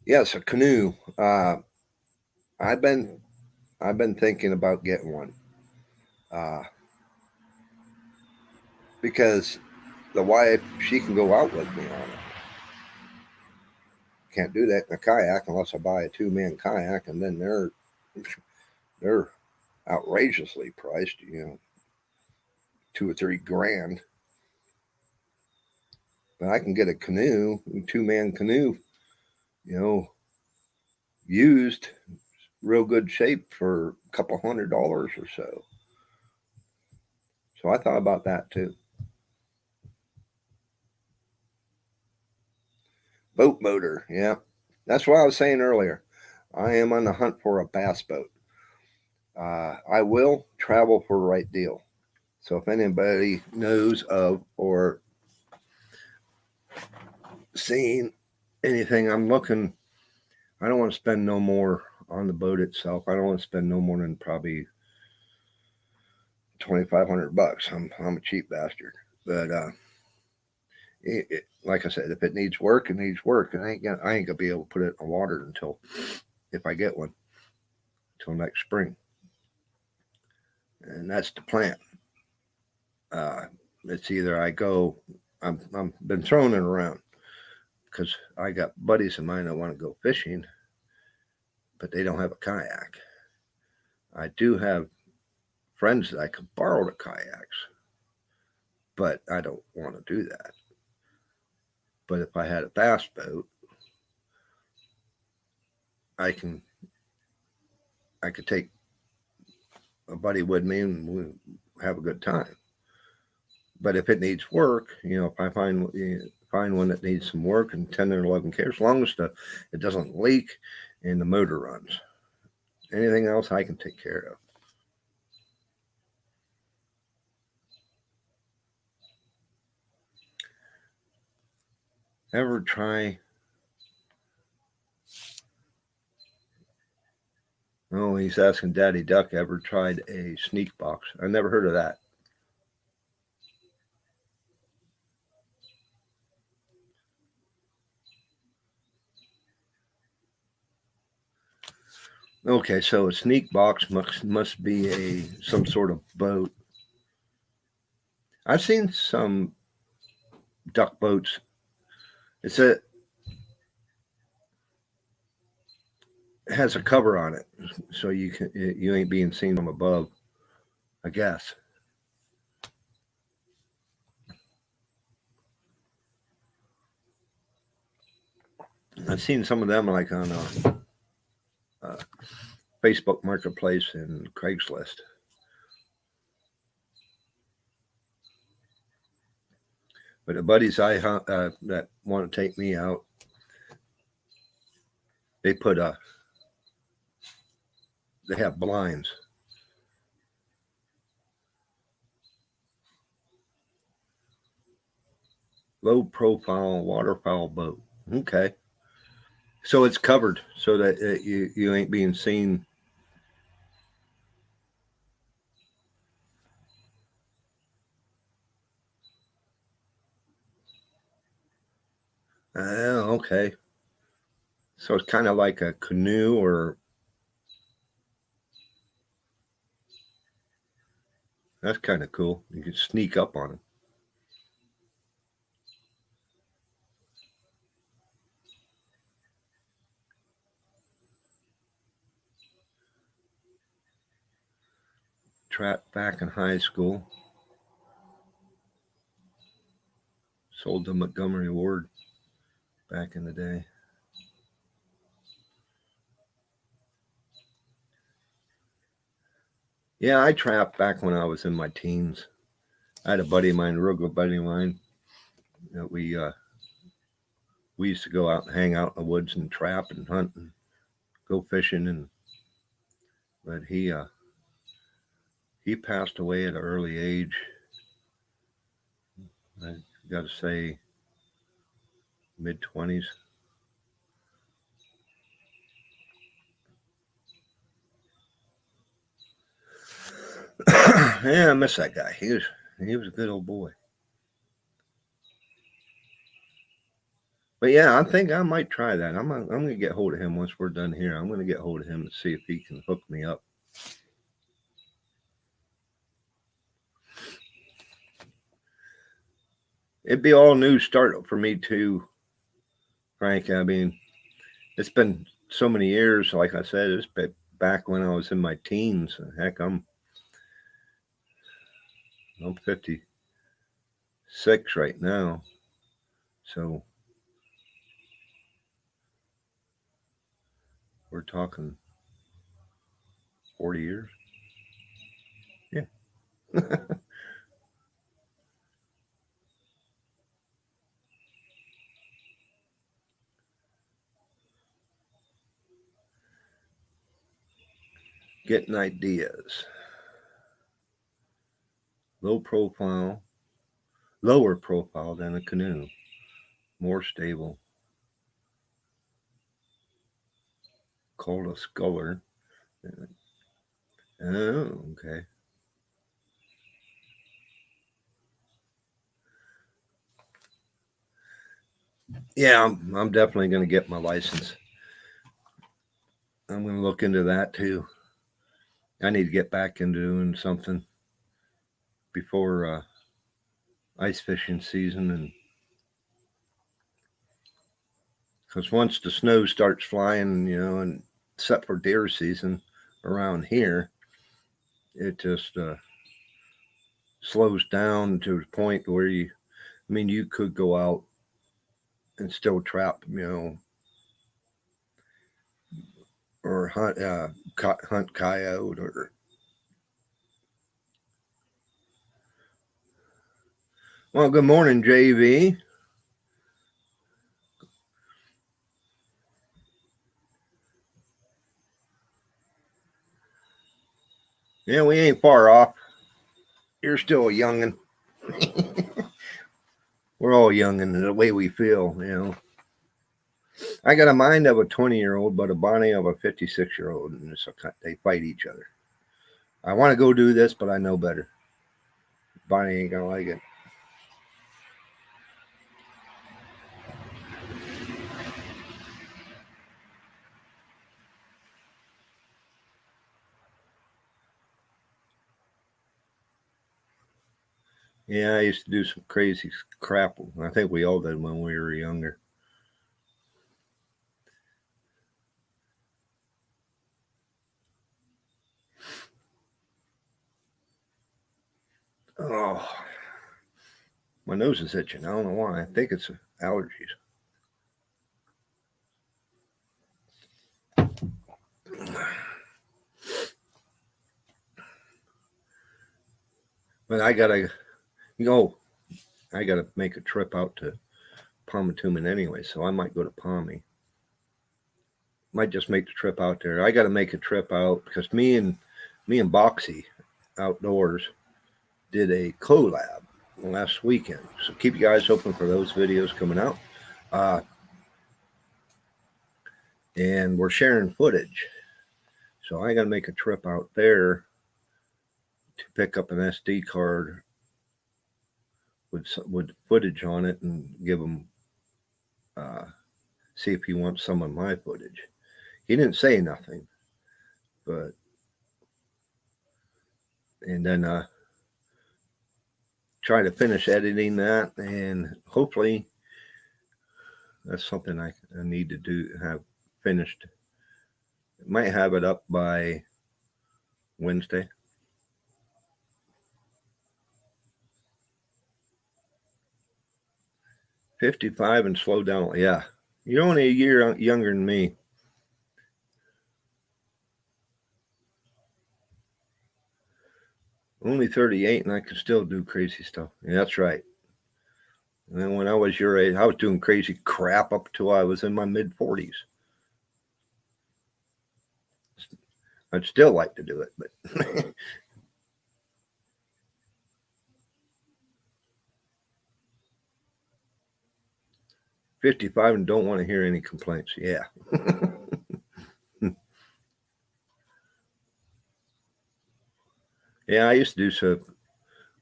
Yes, a canoe. I've been I've been thinking about getting one, uh, because the wife, she can go out with me on it. Can't do that in a kayak unless I buy a 2-man kayak, and then they're outrageously priced. 2 or 3 grand. But I can get a canoe, a 2-man canoe, you know, used, real good shape for a couple $100 or so. So I thought about that too. Boat motor, yeah. That's what I was saying earlier. I am on the hunt for a bass boat. I will travel for the right deal. So if anybody knows of or seen anything, I'm looking. I don't want to spend no more on the boat itself. I don't want to spend no more than probably $2,500. I'm a cheap bastard, but like I said, if it needs work, it needs work, and I ain't gonna be able to put it in the water until, if I get one, until next spring, and that's the plan. Uh, it's either I go. I'm been throwing it around because I got buddies of mine that want to go fishing, but they don't have a kayak. I do have friends that I could borrow the kayaks, but I don't want to do that. But if I had a bass boat, I can I could take a buddy with me and we have a good time. But if it needs work, if I find one that needs some work and 10 or 11 care, as long as it doesn't leak and the motor runs. Anything else I can take care of. Ever try? Oh, he's asking Daddy Duck, ever tried a sneak box? I never heard of that. Okay, so a sneak box must be some sort of boat. I've seen some duck boats. It has a cover on it, so you ain't being seen from above, I guess. I've seen some of them like on Facebook Marketplace and Craigslist. But the buddies I hunt that want to take me out, they put they have blinds. Low profile waterfowl boat. Okay. So it's covered so that you ain't being seen. Oh, okay. So it's kind of like a canoe, or that's kind of cool. You can sneak up on them. Trapped back in high school. Sold to Montgomery Ward back in the day. Yeah, I trapped back when I was in my teens. I had a buddy of mine, a real good buddy of mine, that we used to go out and hang out in the woods and trap and hunt and go fishing. And but he passed away at an early age. I got to say, mid-20s. Yeah, I miss that guy. He was a good old boy. But yeah, I think I might try that. I'm gonna get hold of him once we're done here. I'm gonna get hold of him and see if he can hook me up. It'd be all new start for me too, Frank. I mean, it's been so many years. Like I said, it's been back when I was in my teens. Heck, I'm 56 right now, so we're talking 40 years. Yeah. Getting ideas. Low profile, lower profile than a canoe, more stable. Called a sculler. Oh, okay. Yeah, I'm definitely going to get my license. I'm going to look into that too. I need to get back into doing something before ice fishing season, and because once the snow starts flying, and except for deer season around here, it just slows down to the point where you could go out and still trap, or hunt coyote or. Well, good morning, JV. Yeah, we ain't far off. You're still a youngin'. We're all young in the way we feel. I got a mind of a 20-year-old, but a body of a 56-year-old, and they fight each other. I want to go do this, but I know better. Bonnie ain't gonna like it. Yeah, I used to do some crazy crap. I think we all did when we were younger. Oh, my nose is itching. I don't know why. I think it's allergies. But I gotta make a trip out to Palmatuman anyway, so I might go to Palmy. Might just make the trip out there. I got to make a trip out because me and Boxy Outdoors did a collab last weekend. So keep your eyes open for those videos coming out. Uh, and we're sharing footage. So I got to make a trip out there to pick up an SD card with footage on it and give him, see if he wants some of my footage. He didn't say nothing, but, and then try to finish editing that, and hopefully that's something I need to do, have finished. Might have it up by Wednesday. 55 and slow down. Yeah. You're only a year younger than me. Only 38 and I can still do crazy stuff. Yeah, that's right. And then when I was your age, I was doing crazy crap up till I was in my mid 40s. I'd still like to do it, but 55 and don't want to hear any complaints. Yeah. Yeah, I used to do some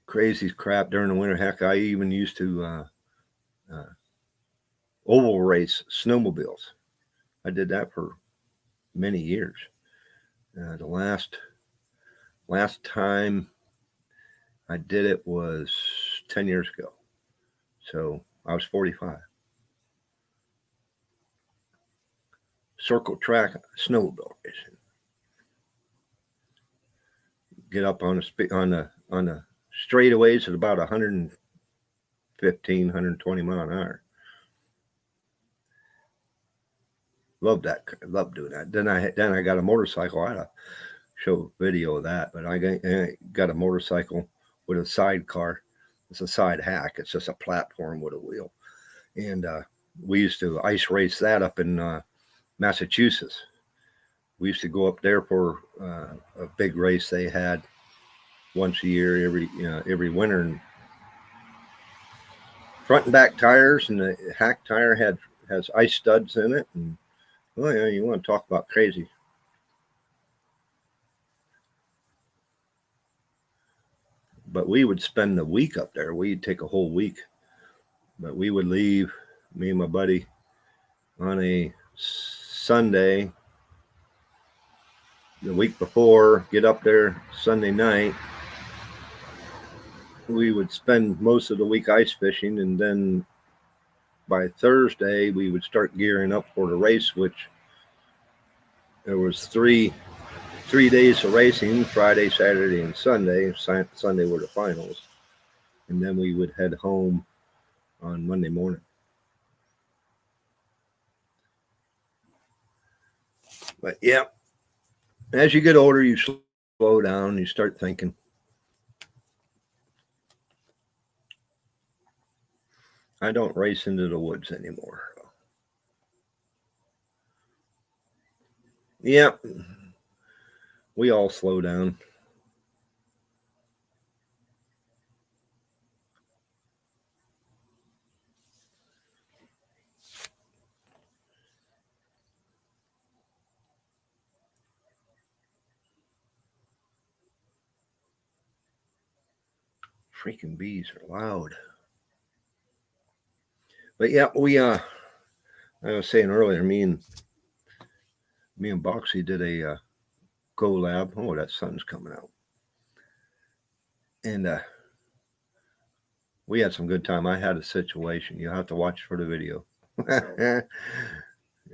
crazy crap during the winter. Heck, I even used to oval race snowmobiles. I did that for many years. The last time I did it was 10 years ago. So I was 45. Circle track snowmobile racing. Get up on the straightaways at about 115, 120 mile an hour. Love that. Love doing that. Then I got a motorcycle. I had to show video of that, but I got a motorcycle with a sidecar. It's a side hack. It's just a platform with a wheel, and we used to ice race that up in Massachusetts. We used to go up there for a big race they had once a year, every winter. And front and back tires, and the hack tire has ice studs in it. And oh yeah, you want to talk about crazy? But we would spend the week up there. We'd take a whole week, but we would leave, me and my buddy, on a Sunday the week before, get up there Sunday night. We would spend most of the week ice fishing, and then by Thursday we would start gearing up for the race, which there was three days of racing: Friday, Saturday, and Sunday. Sunday were the finals, and then we would head home on Monday morning. But yeah, as you get older, you slow down. You start thinking. I don't race into the woods anymore. Yeah, we all slow down. Freaking bees are loud. But yeah, we I was saying earlier, me and Boxy did a collab. Oh, that sun's coming out, and we had some good time. I had a situation. You'll have to watch for the video.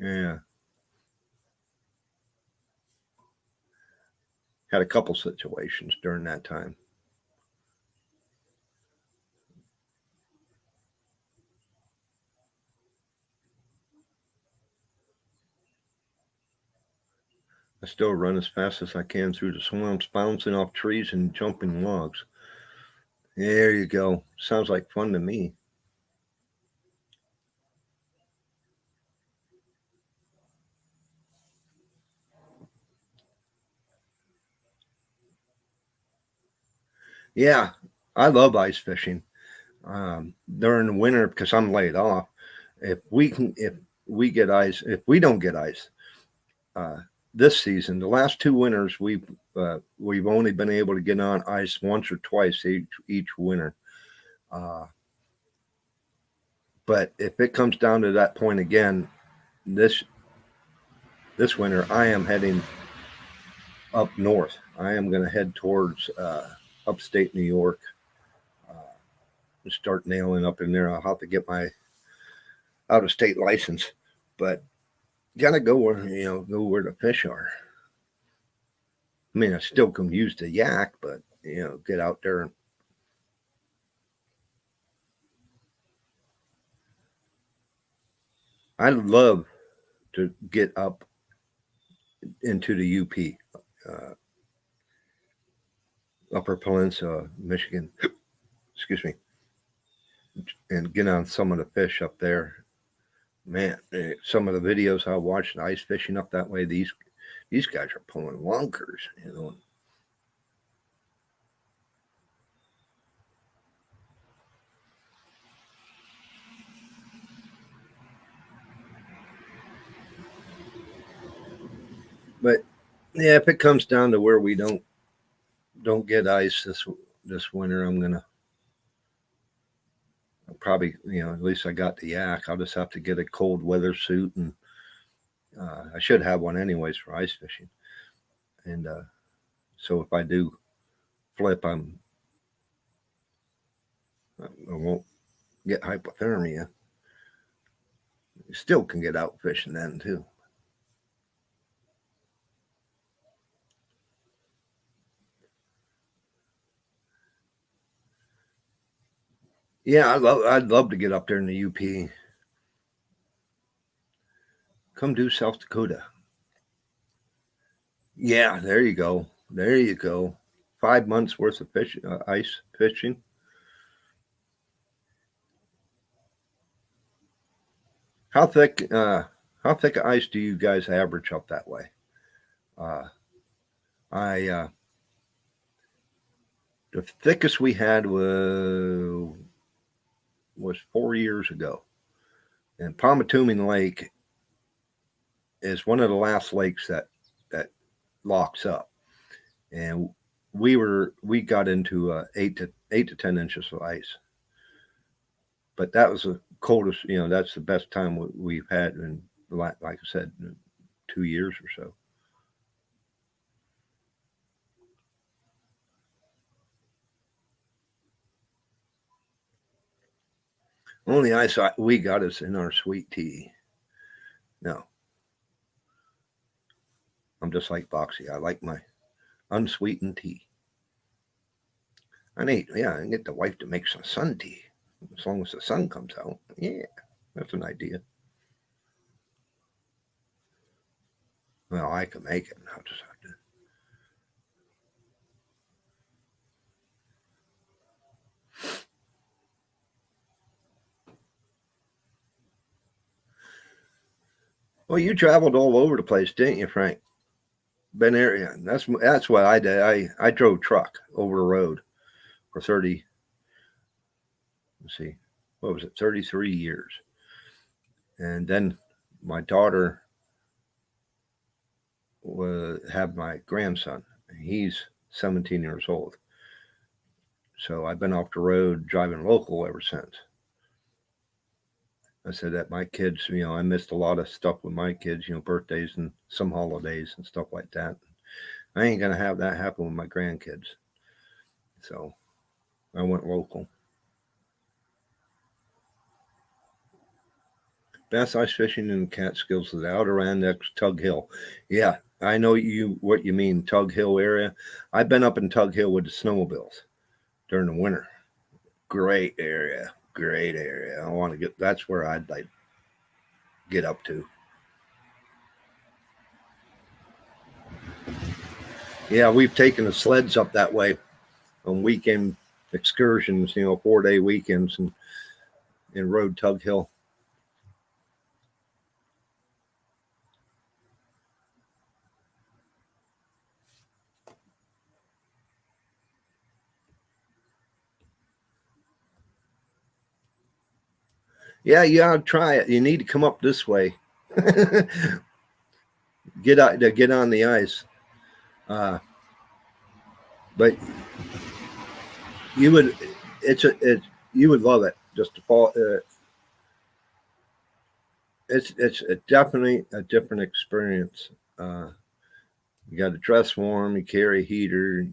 Yeah, had a couple situations during that time. I still run as fast as I can through the swamps, bouncing off trees and jumping logs. There you go. Sounds like fun to me. Yeah, I love ice fishing. During the winter, because I'm laid off, if we get ice, if we don't get ice, uh, this season, the last two winters, we've only been able to get on ice once or twice each winter. Uh, but if it comes down to that point again, this this winter, I am heading up north. I am going to head towards upstate New York uh, and start nailing up in there. I'll have to get my out of state license, but gotta go where go where the fish are. I mean, I still can use the yak, but get out there and I love to get up into the UP, uh, Upper Peninsula, Michigan. Excuse me, and get on some of the fish up there. Man, some of the videos I watched ice fishing up that way, these guys are pulling lunkers. But yeah, if it comes down to where we don't get ice this winter, I'm gonna probably at least I got the yak. I'll just have to get a cold weather suit, and I should have one anyways for ice fishing. And so if I do flip, I won't get hypothermia. You still can get out fishing then too. Yeah, I'd love to get up there in the UP. Come do South Dakota. Yeah, there you go. There you go. 5 months worth of ice fishing. How thick? How thick of ice do you guys average up that way? Uh, I The thickest we had was 4 years ago, and Palmatuming Lake is one of the last lakes that locks up, and we got into 8 to 10 inches of ice, but that was the coldest. That's the best time we've had in, like I said, 2 years or so. Only ice we got is in our sweet tea. No, I'm just like Boxy. I like my unsweetened tea. I can get the wife to make some sun tea as long as the sun comes out. Yeah, that's an idea. Well, I can make it. I'll just have to. Well, you traveled all over the place, didn't you, Frank? Been area. That's what I did. I drove truck over the road for 30. Let's see, what was it? 33 years, and then my daughter had my grandson. He's 17 years old. So I've been off the road driving local ever since. I said that my kids, I missed a lot of stuff with my kids, birthdays and some holidays and stuff like that. I ain't gonna have that happen with my grandkids. So I went local. Bass ice fishing in the Catskills, the Adirondacks, Tug Hill. Yeah, I know what you mean, Tug Hill area. I've been up in Tug Hill with the snowmobiles during the winter. Great area, great area. I want to get. That's where I'd like get up to. Yeah, we've taken the sleds up that way on weekend excursions, 4-day weekends and rode Tug Hill. Yeah, try it. You need to come up this way. Get out to get on the ice. But you would, you would love it. Just to fall. It's definitely a different experience. You got to dress warm. You carry a heater.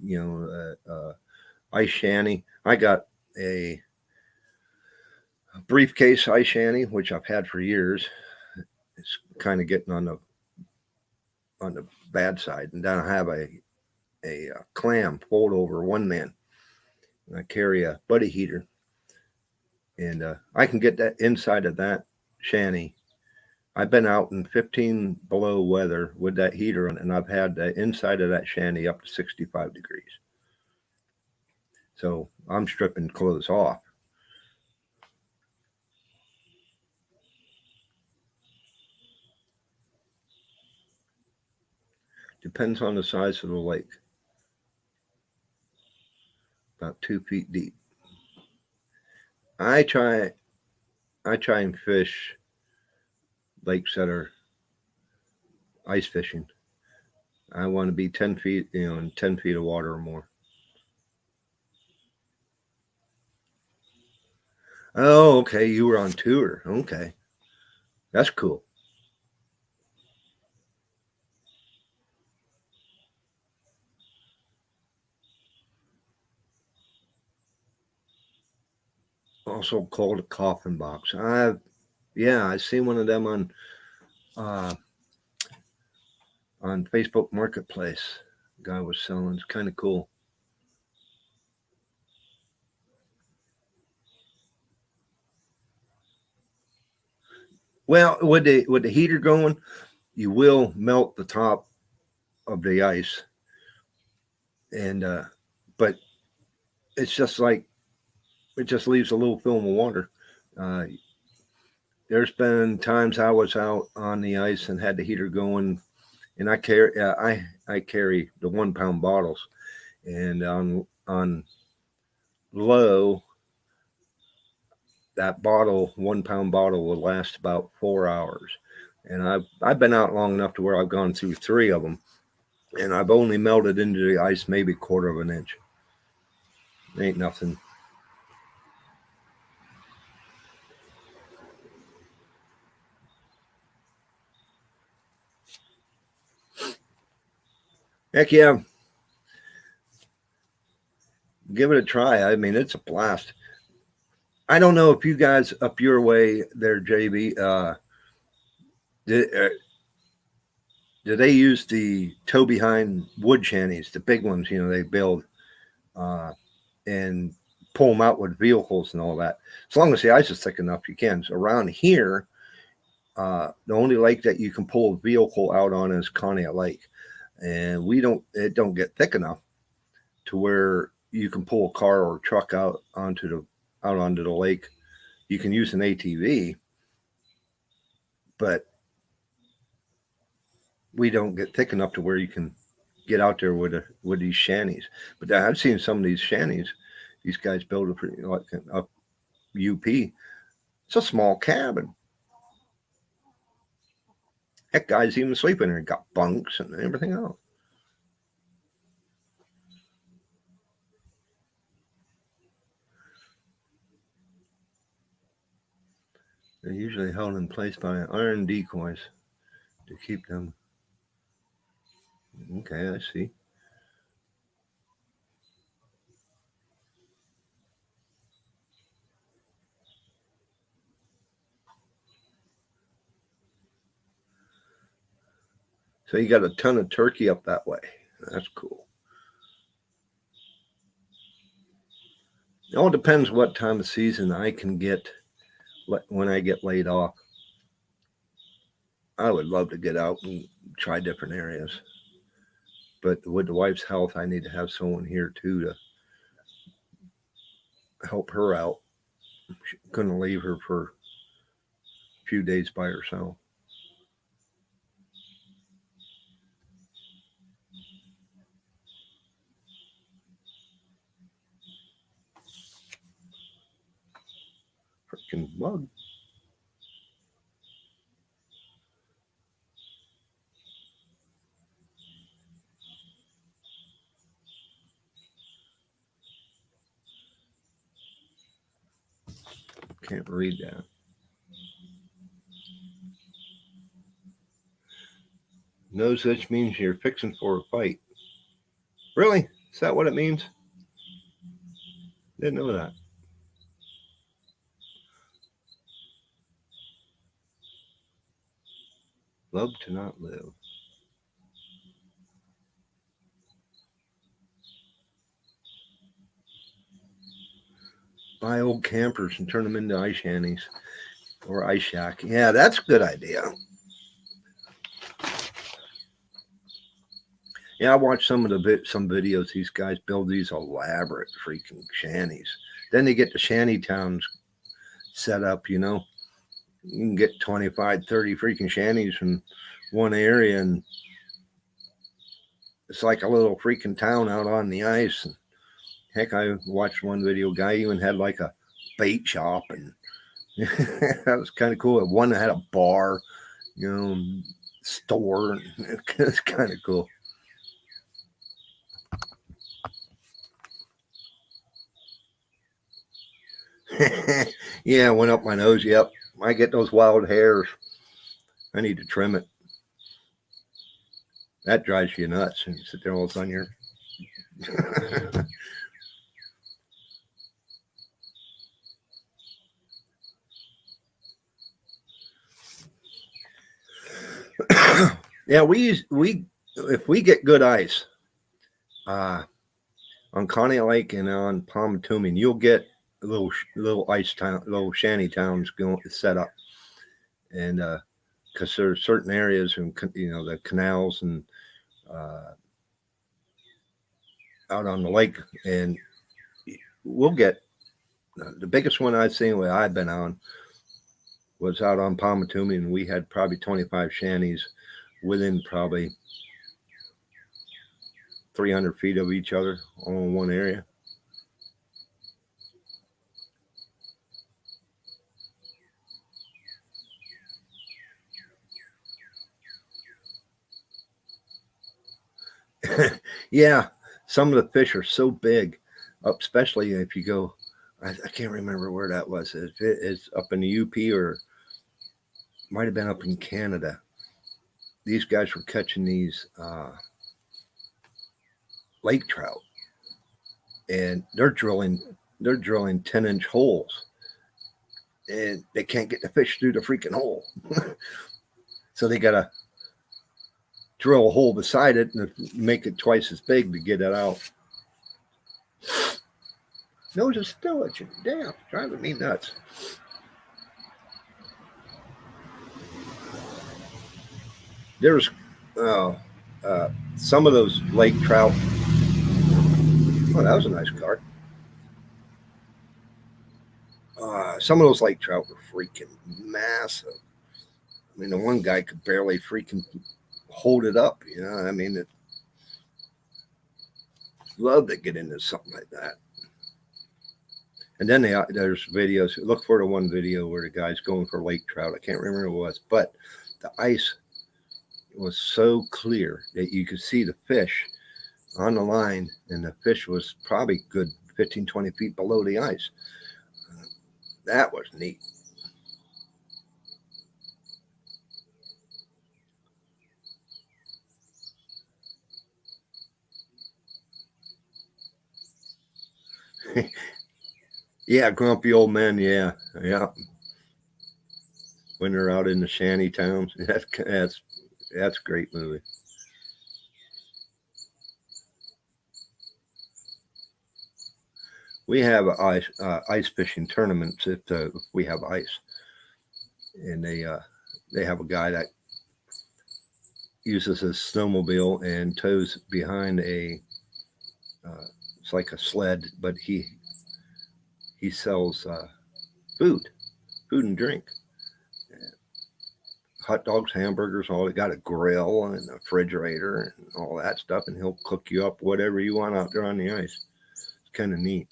Ice shanty. I got a briefcase ice shanty, which I've had for years. It's kind of getting on the bad side, and then I have a clam fold over one man. And I carry a buddy heater, and I can get that inside of that shanty. I've been out in 15 below weather with that heater on, and I've had the inside of that shanty up to 65 degrees. So I'm stripping clothes off. Depends on the size of the lake. About 2 feet deep. I try and fish lakes that are ice fishing. I want to be 10 feet, in 10 feet of water or more. Oh, okay. You were on tour. Okay. That's cool. Also called a coffin box. I seen one of them on Facebook Marketplace. Guy was selling. It's kind of cool. Well, with the heater going, you will melt the top of the ice, and but it's just like it just leaves a little film of water. Uh, there's been times I was out on the ice and had the heater going, and I carry the 1 pound bottles, and on low, that 1 pound bottle will last about 4 hours. And I've been out long enough to where I've gone through 3 of them, and I've only melted into the ice maybe 1/4 of an inch. Ain't nothing. Heck yeah, give it a try. I mean, it's a blast. I don't know if you guys up your way there, JB. Do they use the tow behind wood shanties, the big ones? They build and pull them out with vehicles and all that. As long as the ice is thick enough, you can. So around here, the only lake that you can pull a vehicle out on is Conneaut Lake, and it don't get thick enough to where you can pull a car or a truck out onto the lake. You can use an ATV, but we don't get thick enough to where you can get out there with these shanties. But I've seen some of these shanties. These guys build a UP. It's a small cabin. Heck, guys even sleep in there. Got bunks and everything else. They're usually held in place by iron decoys to keep them. Okay, I see. So you got a ton of turkey up that way. That's cool. It all depends what time of season I can get when I get laid off. I would love to get out and try different areas. But with the wife's health, I need to have someone here too help her out. She couldn't leave her for a few days by herself. Freaking bug. Can't read that. No such means you're fixing for a fight. Really? Is that what it means? Didn't know that. Love to not live. Buy old campers and turn them into ice shanties or ice shack. Yeah, that's a good idea. Yeah, I watched some videos. These guys build these elaborate freaking shanties. Then they get the shanty towns set up. You can get 25, 30 freaking shanties in one area, and it's like a little freaking town out on the ice. And heck, I watched one video. Guy even had like a bait shop, and that was kind of cool. One that had a bar, store. It's kind of cool. Yeah, went up my nose. Yep, I get those wild hairs. I need to trim it. That drives you nuts. And you sit there all the time. Yeah, we if we get good ice on Connie Lake and on Palmatumin, you'll get little ice town, little shanty towns going set up, and because there are certain areas and the canals and out on the lake, and we'll get the biggest one I've seen where I've been on was out on Palmatumin, and we had probably 25 shanties within probably 300 feet of each other all in one area. Yeah, some of the fish are so big, especially if you go. I can't remember where that was. It's up in the UP or might have been up in Canada. These guys were catching these lake trout, and they're drilling 10-inch holes, and they can't get the fish through the freaking hole. So they gotta drill a hole beside it and make it twice as big to get it out. Nose is still itching. Damn, driving me nuts. There's some of those lake trout. Oh, that was a nice card. Some of those lake trout were freaking massive. I mean, the one guy could barely freaking hold it up. I mean, it love to get into something like that. And then there's videos. Look for the one video where the guy's going for lake trout. I can't remember what it was, but the ice was so clear that you could see the fish on the line, and the fish was probably good 15, 20 feet below the ice. That was neat. Yeah, grumpy old men. Yeah. When they're out in the shanty towns, that's a great movie. We have ice fishing tournaments if we have ice, and they have a guy that uses his snowmobile and tows behind it's like a sled, but he he sells food, food and drink, hot dogs, hamburgers, all. He got a grill and a refrigerator and all that stuff, and he'll cook you up whatever you want out there on the ice. It's kind of neat.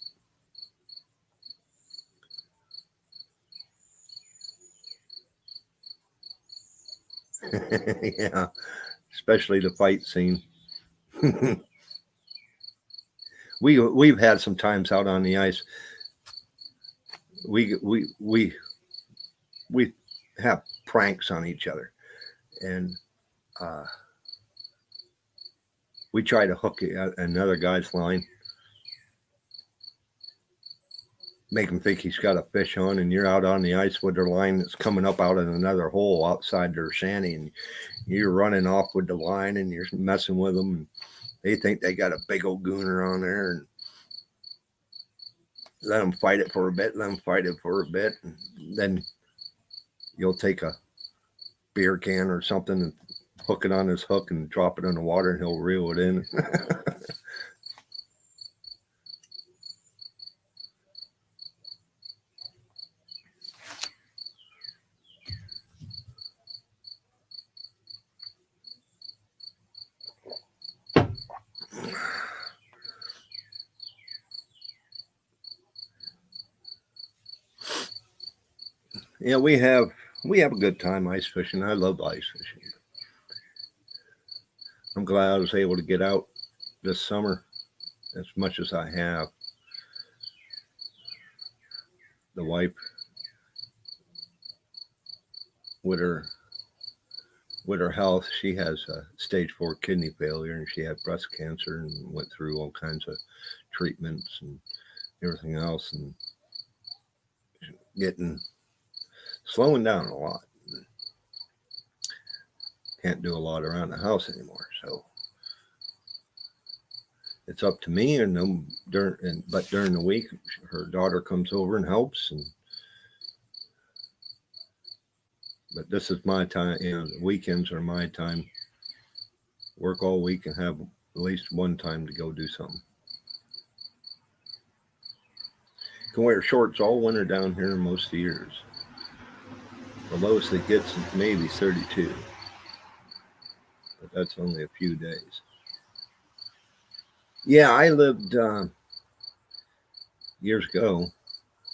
Yeah, especially the fight scene. We've had some times out on the ice. We have pranks on each other, and uh, we try to hook another guy's line, make him think he's got a fish on, and you're out on the ice with their line that's coming up out of another hole outside their shanty, and you're running off with the line, and you're messing with them, and they think they got a big old gooner on there, and let them fight it for a bit, and then you'll take a beer can or something and hook it on his hook and drop it in the water, and he'll reel it in. Yeah, we have a good time ice fishing. I love ice fishing. I'm glad I was able to get out this summer as much as I have. The wife, with her health, she has stage 4 kidney failure, and she had breast cancer and went through all kinds of treatments and everything else, and slowing down a lot. Can't do a lot around the house anymore, so it's up to me. But during the week, her daughter comes over and helps, but this is my time. The weekends are my time. Work all week and have at least one time to go do something. Can wear shorts all winter down here most years. The lowest it gets is maybe 32, but that's only a few days. Yeah, I lived years ago.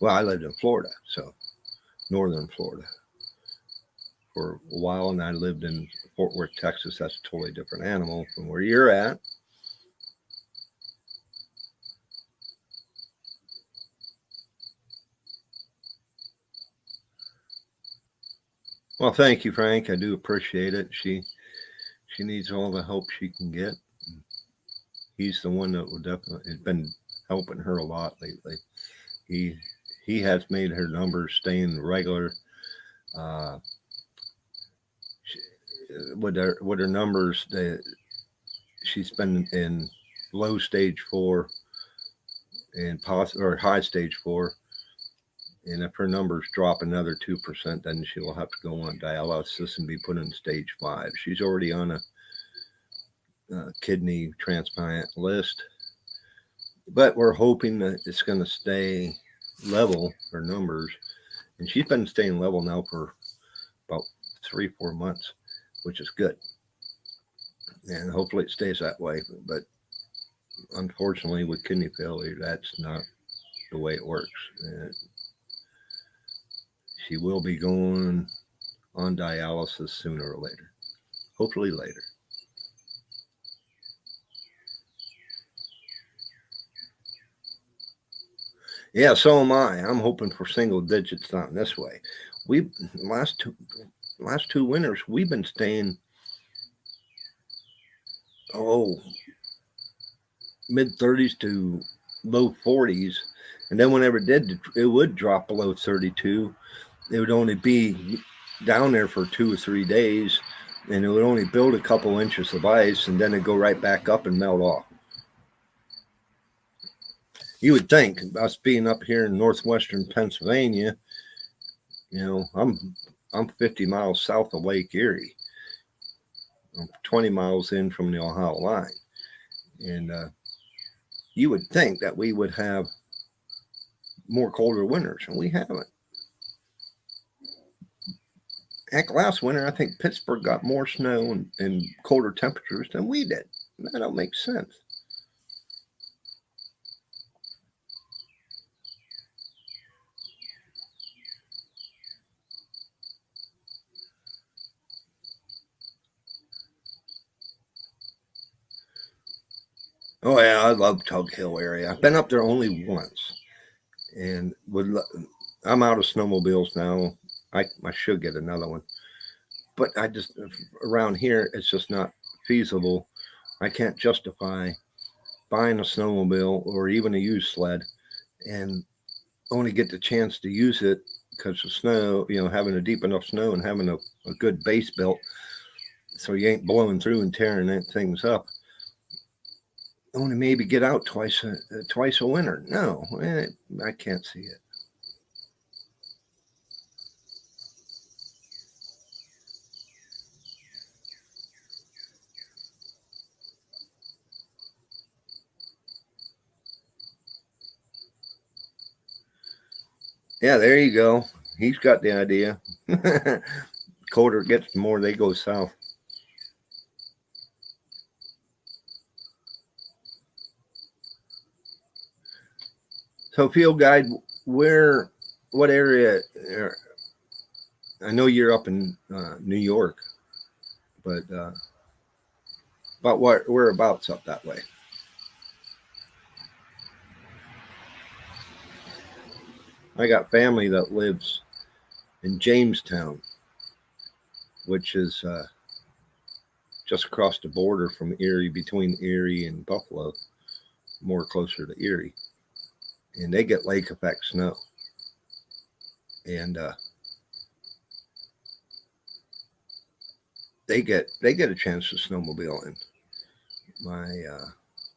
Well, I lived in Florida, so northern Florida for a while, and I lived in Fort Worth, Texas. That's a totally different animal from where you're at. Well, thank you, Frank. I do appreciate it. She needs all the help she can get. He's the one that will definitely has been helping her a lot lately. He has made her numbers staying regular. Uh, with her numbers, she's been in low stage 4 and or high stage 4. And if her numbers drop another 2%, then she will have to go on dialysis and be put in stage 5. She's already on a kidney transplant list, but we're hoping that it's going to stay level, her numbers. And she's been staying level now for about 3-4 months, which is good. And hopefully it stays that way. But unfortunately, with kidney failure, that's not the way it works. She will be going on dialysis sooner or later. Hopefully later. Yeah, so am I. I'm hoping for single digits down this way. We last two winters we've been staying mid 30s to low 40s, and then whenever it would drop below 32. It would only be down there for 2 or 3 days, and it would only build a couple inches of ice, and then it'd go right back up and melt off. You would think, us being up here in northwestern Pennsylvania, I'm 50 miles south of Lake Erie. I'm 20 miles in from the Ohio line, and you would think that we would have more colder winters, and we haven't. Heck, last winter, I think Pittsburgh got more snow and colder temperatures than we did. That don't make sense. Oh yeah, I love Tug Hill area. I've been up there only once, and I'm out of snowmobiles now. I should get another one, but I just around here it's just not feasible. I can't justify buying a snowmobile or even a used sled and only get the chance to use it because of snow. Having a deep enough snow and having a good base built, so you ain't blowing through and tearing things up. Only maybe get out twice a winter. No, I can't see it. Yeah, there you go. He's got the idea. Colder it gets, the more they go south. So, field guide, what area? I know you're up in New York, but about whereabouts up that way? I got family that lives in Jamestown, which is just across the border from Erie, between Erie and Buffalo, more closer to Erie, and they get lake effect snow, and they get a chance to snowmobile. And my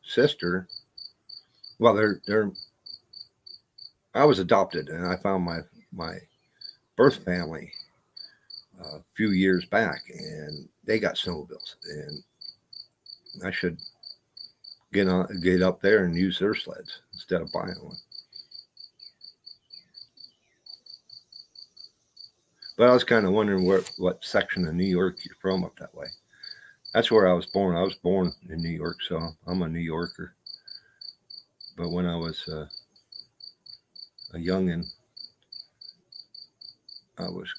sister, well, they're I was adopted, and I found my birth family a few years back, and they got snowmobiles, and I should get up there and use their sleds instead of buying one. But I was kind of wondering what section of New York you're from up that way. That's where I was born. I was born in New York, so I'm a New Yorker. But when I was a youngin, I was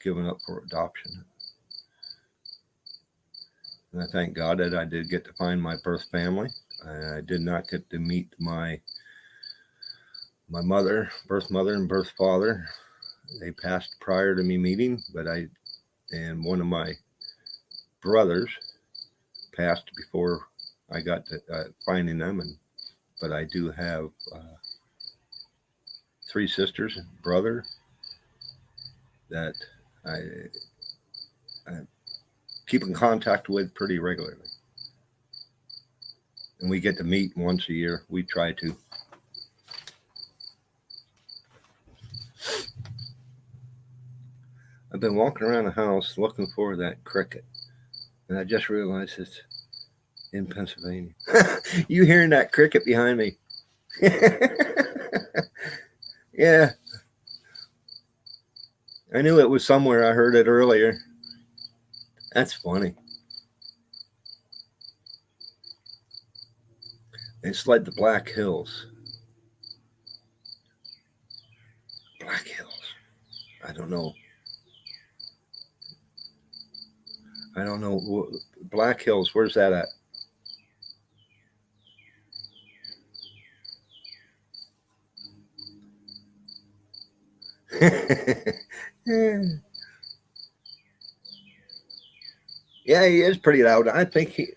given up for adoption. And I thank God that I did get to find my birth family. I did not get to meet my birth mother and birth father. They passed prior to me meeting, but and one of my brothers passed before I got to finding them. But I do have three sisters and brother that I, I keep in contact with pretty regularly, and we get to meet once a year. We try to. I've been walking around the house looking for that cricket, and I just realized it's in Pennsylvania. You hearing that cricket behind me? Yeah, I knew it was somewhere. I heard it earlier. That's funny. It's like the Black Hills. Black Hills. I don't know. I don't know. Black Hills. Where's that at? Yeah, he is pretty loud. I think he's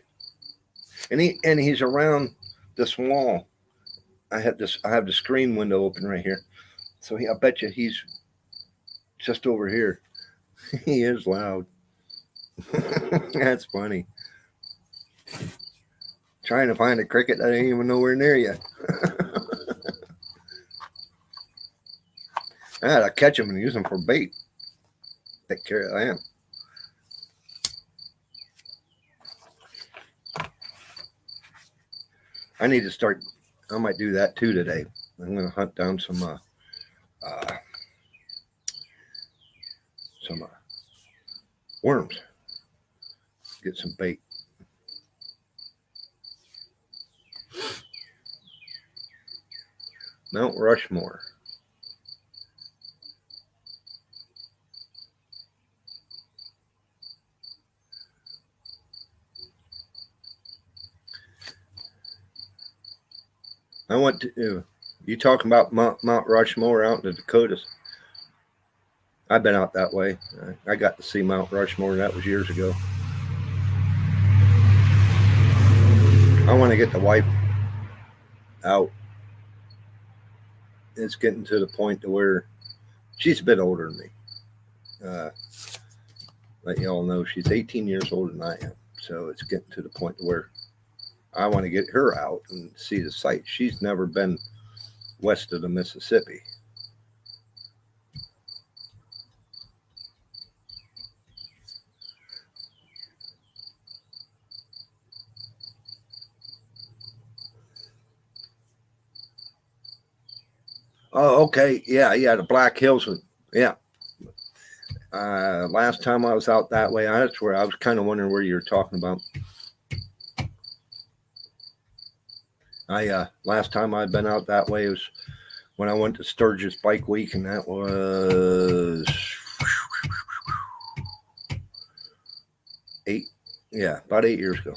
around this wall. I have the screen window open right here. So I bet you he's just over here. He is loud. That's funny. Trying to find a cricket that ain't even nowhere near you. I had to catch him and use him for bait. Take care of them. I need to start. I might do that too today. I'm going to hunt down some worms. Get some bait. Mount Rushmore. I went to. You talking about Mount Rushmore out in the Dakotas? I've been out that way. I got to see Mount Rushmore. That was years ago. I want to get the wife out. It's getting to the point to where she's a bit older than me. Let y'all know she's 18 years older than I am. So it's getting to the point where I want to get her out and see the sights. She's never been west of the Mississippi. Oh, okay. Yeah, the Black Hills. Yeah. Last time I was out that way, that's where I was kind of wondering where you were talking about. Last time I'd been out that way was when I went to Sturgis Bike Week, and that was about 8 years ago.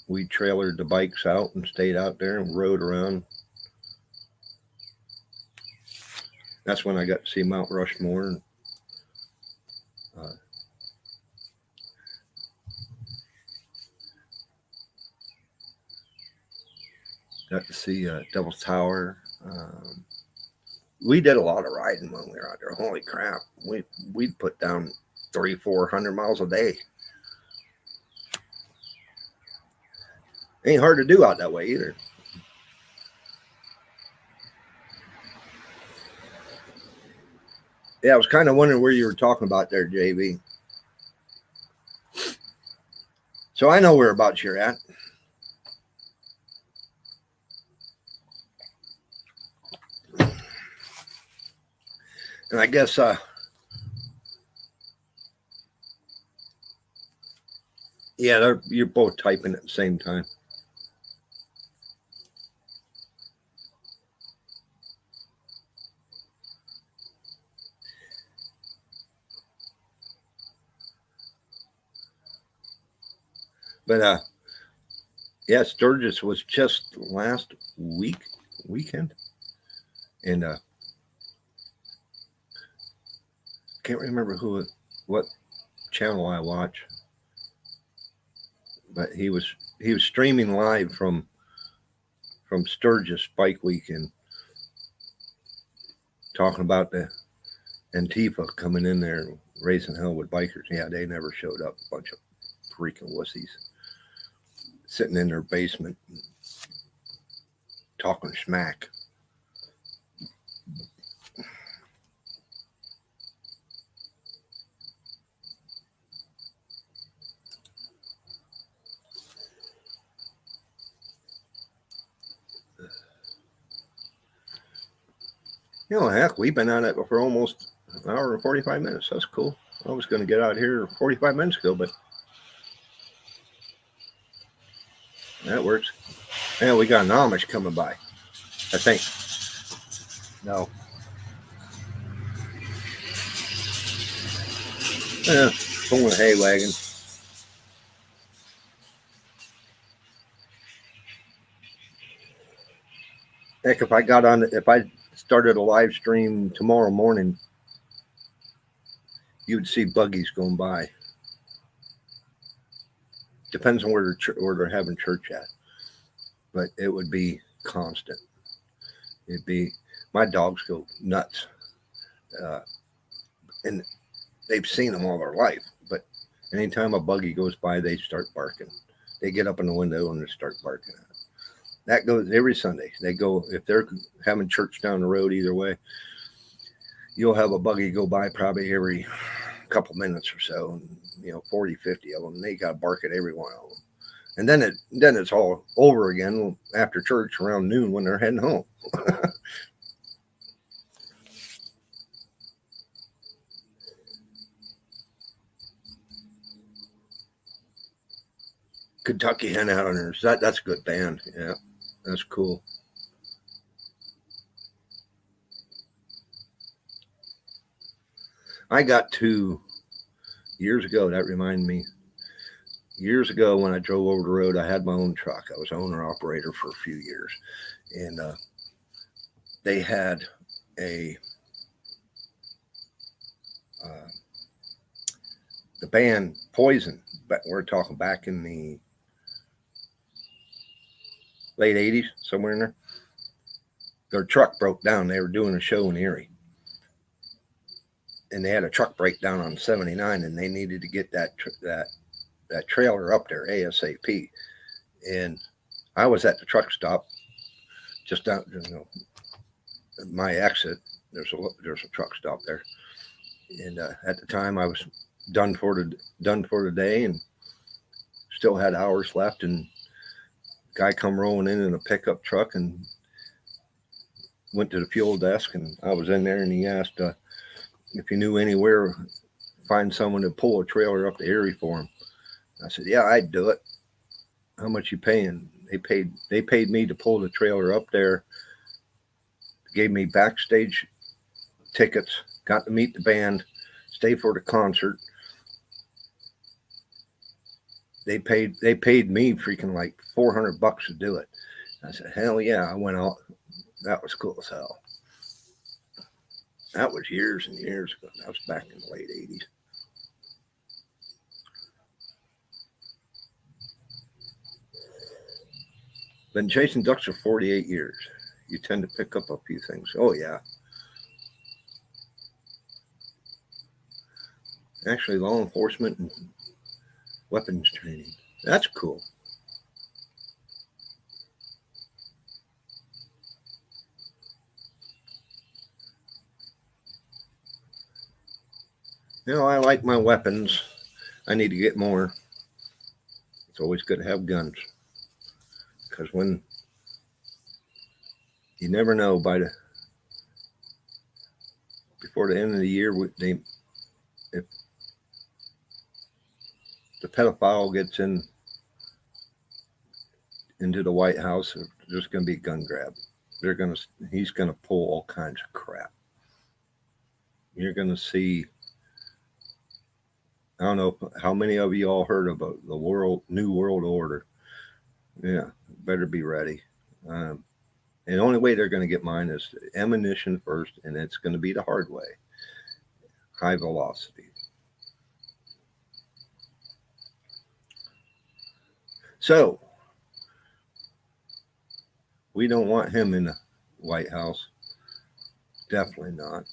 We trailered the bikes out and stayed out there and rode around. That's when I got to see Mount Rushmore. And, got to see Devil's Tower. We did a lot of riding when we were out there. Holy crap. We'd put down 300-400 miles a day. Ain't hard to do out that way either. Yeah, I was kind of wondering where you were talking about there, JB. So I know whereabouts you're at. And I guess you're both typing at the same time. But Sturgis was just last weekend, and can't remember what channel I watch, but he was streaming live from Sturgis Bike Week and talking about the Antifa coming in there and raising hell with bikers. Yeah, they never showed up. A bunch of freaking wussies sitting in their basement talking smack. Heck, we've been on it for almost an hour and 45 minutes. That's cool. I was going to get out here 45 minutes ago, but that works. And we got an Amish coming by, I think. No. Pulling a hay wagon. Heck, if I started a live stream tomorrow morning, you would see buggies going by. Depends on where they're having church at, but it would be constant. It'd be, my dogs go nuts, and they've seen them all their life. But anytime a buggy goes by, they start barking. They get up in the window and they start barking at it. That goes every Sunday. They go, if they're having church down the road either way, you'll have a buggy go by probably every couple minutes or so, and 40, 50 of them. They got to bark at every one of them. And then it's all over again after church around noon when they're heading home. Kentucky Hen Hunters. That's a good band. Yeah, that's cool. I got to years ago. That reminded me. Years ago, when I drove over the road, I had my own truck. I was owner operator for a few years, and they had a uh, the band Poison. But we're talking back in the late '80s, somewhere in there. Their truck broke down. They were doing a show in Erie, and they had a truck breakdown on 79, and they needed to get that trailer up there ASAP. And I was at the truck stop just down, my exit. There's a truck stop there, and at the time I was done for the day, and still had hours left. And guy come rolling in a pickup truck and went to the fuel desk, and I was in there, and he asked if you knew anywhere find someone to pull a trailer up the Erie for him. I said, yeah, I'd do it. How much you paying? They paid me to pull the trailer up there, gave me backstage tickets, got to meet the band, stay for the concert. They paid me freaking like $400 to do it. I said, hell yeah. I went out. That was cool as hell. That was years and years ago. That was back in the late '80s. Been chasing ducks for 48 years. You tend to pick up a few things. Oh yeah. Actually, law enforcement and weapons training. That's cool. I like my weapons. I need to get more. It's always good to have guns, because when you never know before the end of the year, if the pedophile gets into the White House, there's going to be a gun grab. He's going to pull all kinds of crap. You're going to see. I don't know how many of you all heard about the New World Order. Yeah, better be ready. And the only way they're going to get mine is ammunition first, and it's going to be the hard way. High velocity. So, we don't want him in the White House. Definitely not.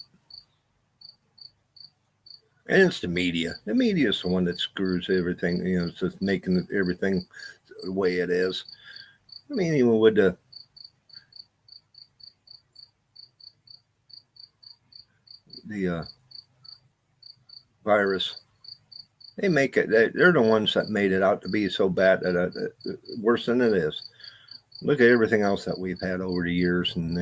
And it's the media. The media is the one that screws everything. It's just making everything the way it is. I mean, even with the virus, they make it. They're the ones that made it out to be so bad that worse than it is. Look at everything else that we've had over the years, and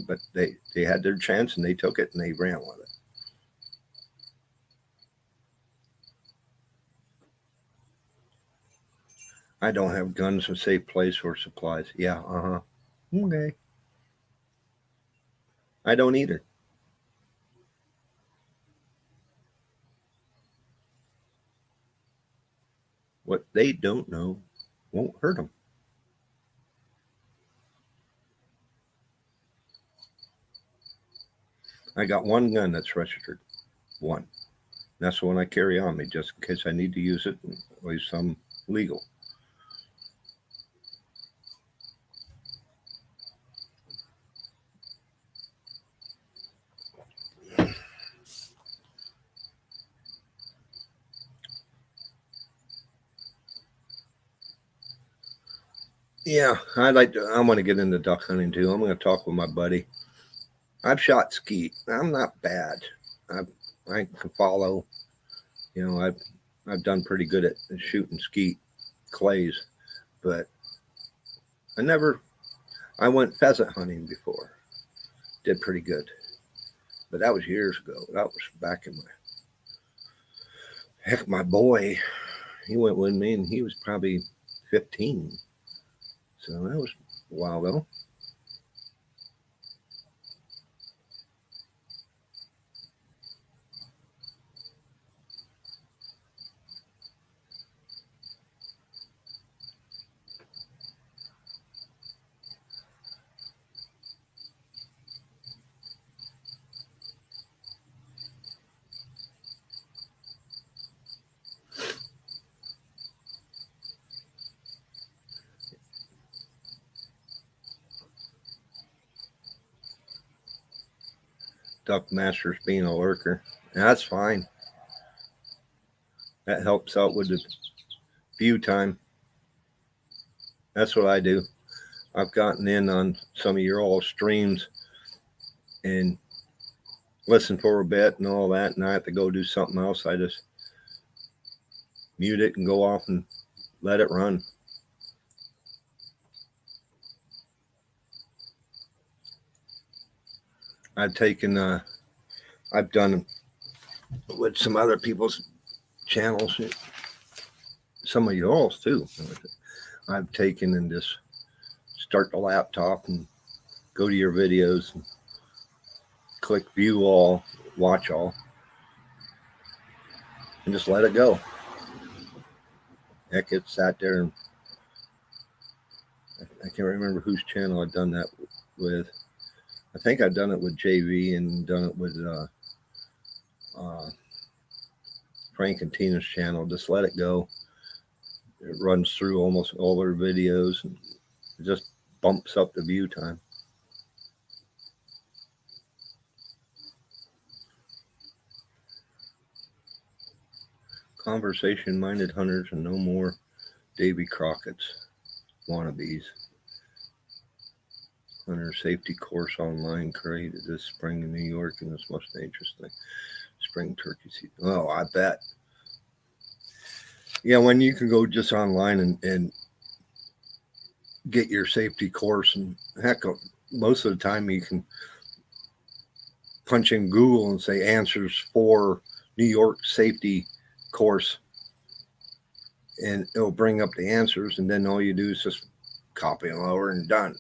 but they had their chance and they took it and they ran with it. I don't have guns, a safe place or supplies. Yeah, okay. I don't either. What they don't know won't hurt them. I got one gun that's registered. One. That's the one I carry on me just in case I need to use it, or some legal. Yeah, I want to get into duck hunting too. I'm going to talk with my buddy. I've shot skeet. I'm not bad. I can follow. I've done pretty good at shooting skeet clays. But I went pheasant hunting before. Did pretty good. But that was years ago. That was back in my boy, he went with me and he was probably 15. So that was a while ago. Duck Masters being a lurker. That's fine. That helps out with the view time. That's what I do. I've gotten in on some of your all streams and listen for a bit and all that, and I have to go do something else. I just mute it and go off and let it run. I've done with some other people's channels, some of yours too. I've taken and just start the laptop and go to your videos and click view all, watch all, and just let it go. Heck, it sat there, and I can't remember whose channel I've done that with. I think I've done it with JV and done it with Frank and Tina's channel. Just let it go. It runs through almost all their videos and it just bumps up the view time. Conversation-minded hunters and no more Davy Crockett's wannabes. Hunter safety course online created this spring in New York, and it's most interesting. Spring turkey season. Oh, I bet. Yeah, when you can go just online and get your safety course, and heck, most of the time you can punch in Google and say answers for New York safety course, and it'll bring up the answers, and then all you do is just copy them over and done.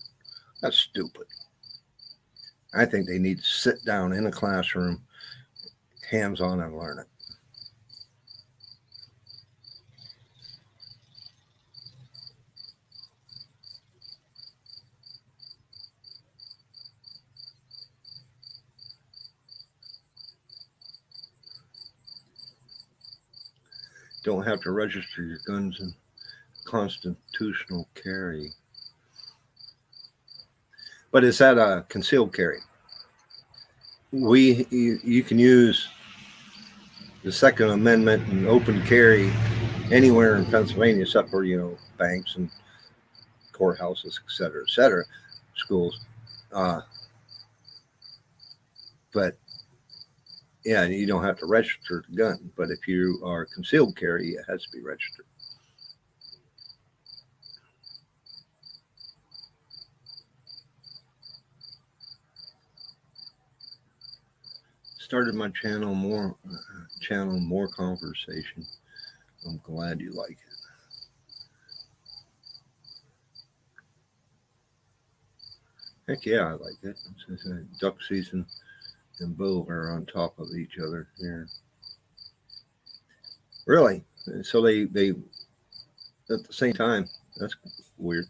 That's stupid. I think they need to sit down in a classroom, hands-on, and learn it. Don't have to register your guns in constitutional carry. But is that a concealed carry? You can use the Second Amendment and open carry anywhere in Pennsylvania except for, banks and courthouses, et cetera, schools. But yeah, you don't have to register the gun. But if you are concealed carry, it has to be registered. Started my channel more conversation. I'm glad you like it. Heck yeah, I like it. It's duck season and bow are on top of each other here. Really? So they at the same time. That's weird.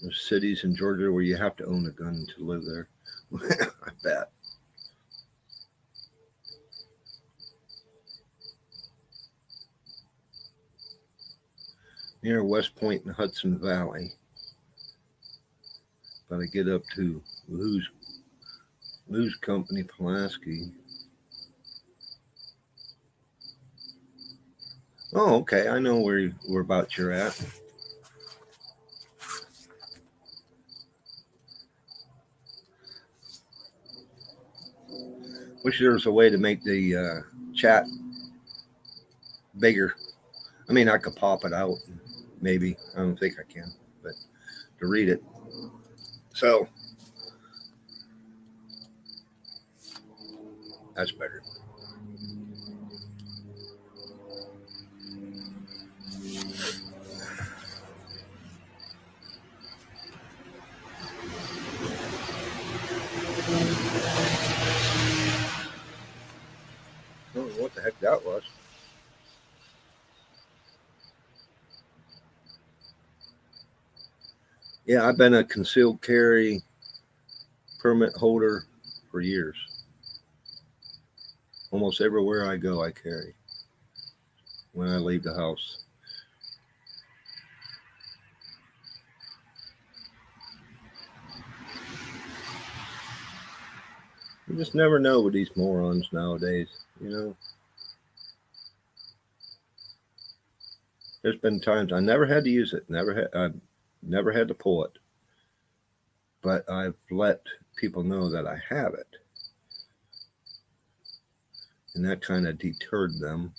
There's cities in Georgia where you have to own a gun to live there. I bet. Near West Point in Hudson Valley. But I get up to Lou's company, Pulaski. Oh, okay. I know whereabouts you're at. Wish there was a way to make the chat bigger. I mean, I could pop it out, maybe. I don't think I can, but to read it. So that's better. I don't know what the heck that was. Yeah, I've been a concealed carry permit holder for years. Almost everywhere I go, I carry when I leave the house. You just never know with these morons nowadays. You know, there's been times I never had to use it. I never had to pull it, but I've let people know that I have it, and that kind of deterred them.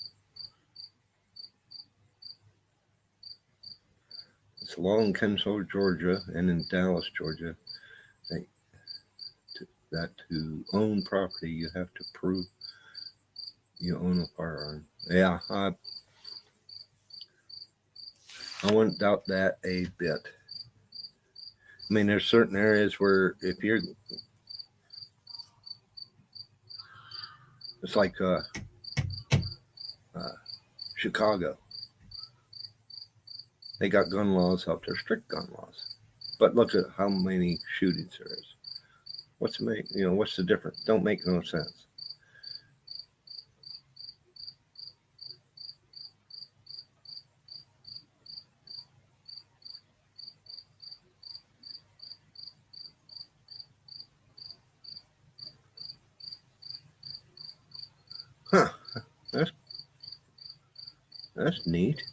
It's law in Kennesaw, Georgia, and in Dallas, Georgia, that to own property, you have to prove you own a firearm. Yeah, I wouldn't doubt that a bit. I mean, there's certain areas where if you're, it's like uh, Chicago, they got gun laws out there, strict gun laws. But look at how many shootings there is. What's the make? You know, what's the difference? Don't make no sense. Huh? That's that's neat.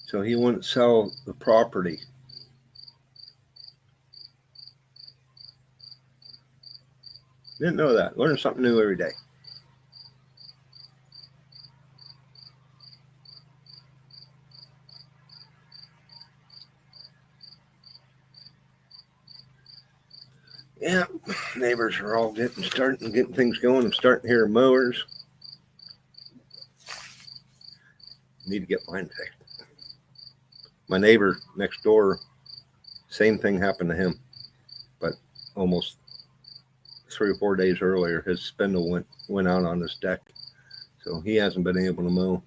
So he wouldn't sell the property. Didn't know that. Learn something new every day. Yeah, neighbors are all getting things going. I'm starting to hear mowers. Need to get mine fixed. My neighbor next door, same thing happened to him, but almost 3 or 4 days earlier, his spindle went out on his deck, so he hasn't been able to mow.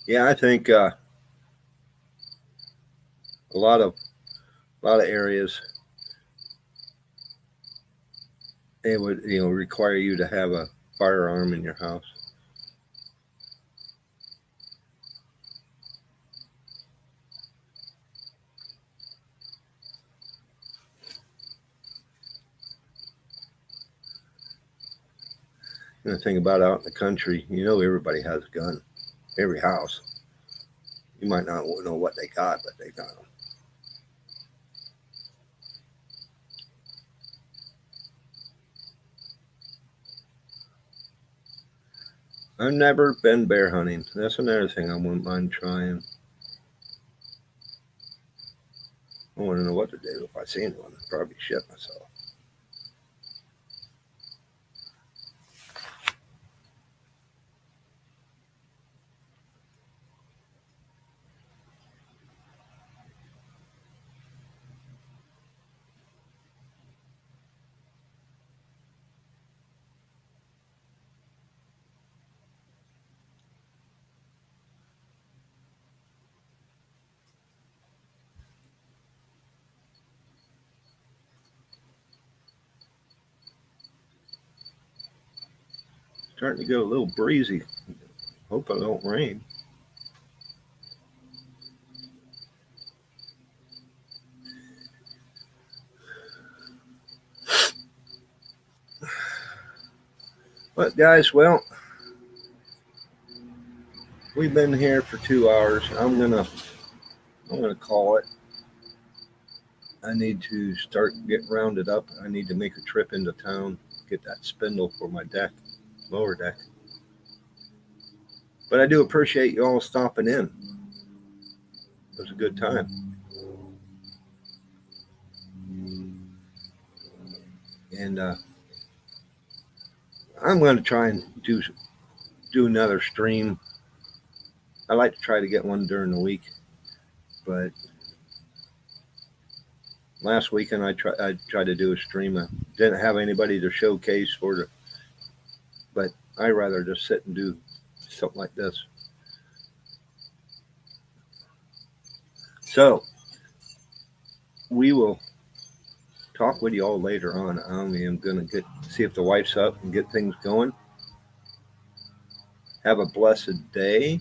Yeah, I think a lot of areas it would require you to have a firearm in your house. And the thing about out in the country, everybody has a gun. Every house. You might not know what they got, but they got them. I've never been bear hunting. That's another thing I wouldn't mind trying. I want to know what to do if I seen one. I'd probably shit myself. Starting to get a little breezy. Hope it don't rain. But guys, well, we've been here for 2 hours. I'm gonna call it. I need to start get rounded up. I need to make a trip into town, get that spindle for my deck, lower deck. But I do appreciate you all stopping in. It was a good time. And I'm going to try and do another stream. I like to try to get one during the week, but last weekend I tried to do a stream. I didn't have anybody to showcase for the, but I rather just sit and do something like this. So we will talk with you all later on. I am going to see if the wife's up and get things going. Have a blessed day.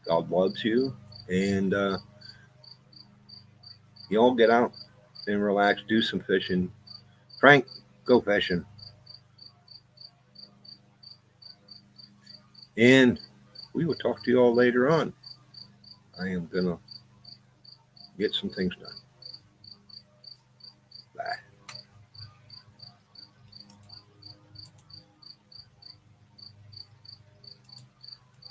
God loves you, and you all get out and relax, do some fishing. Frank, go fishing. And we will talk to you all later on. I am going to get some things done.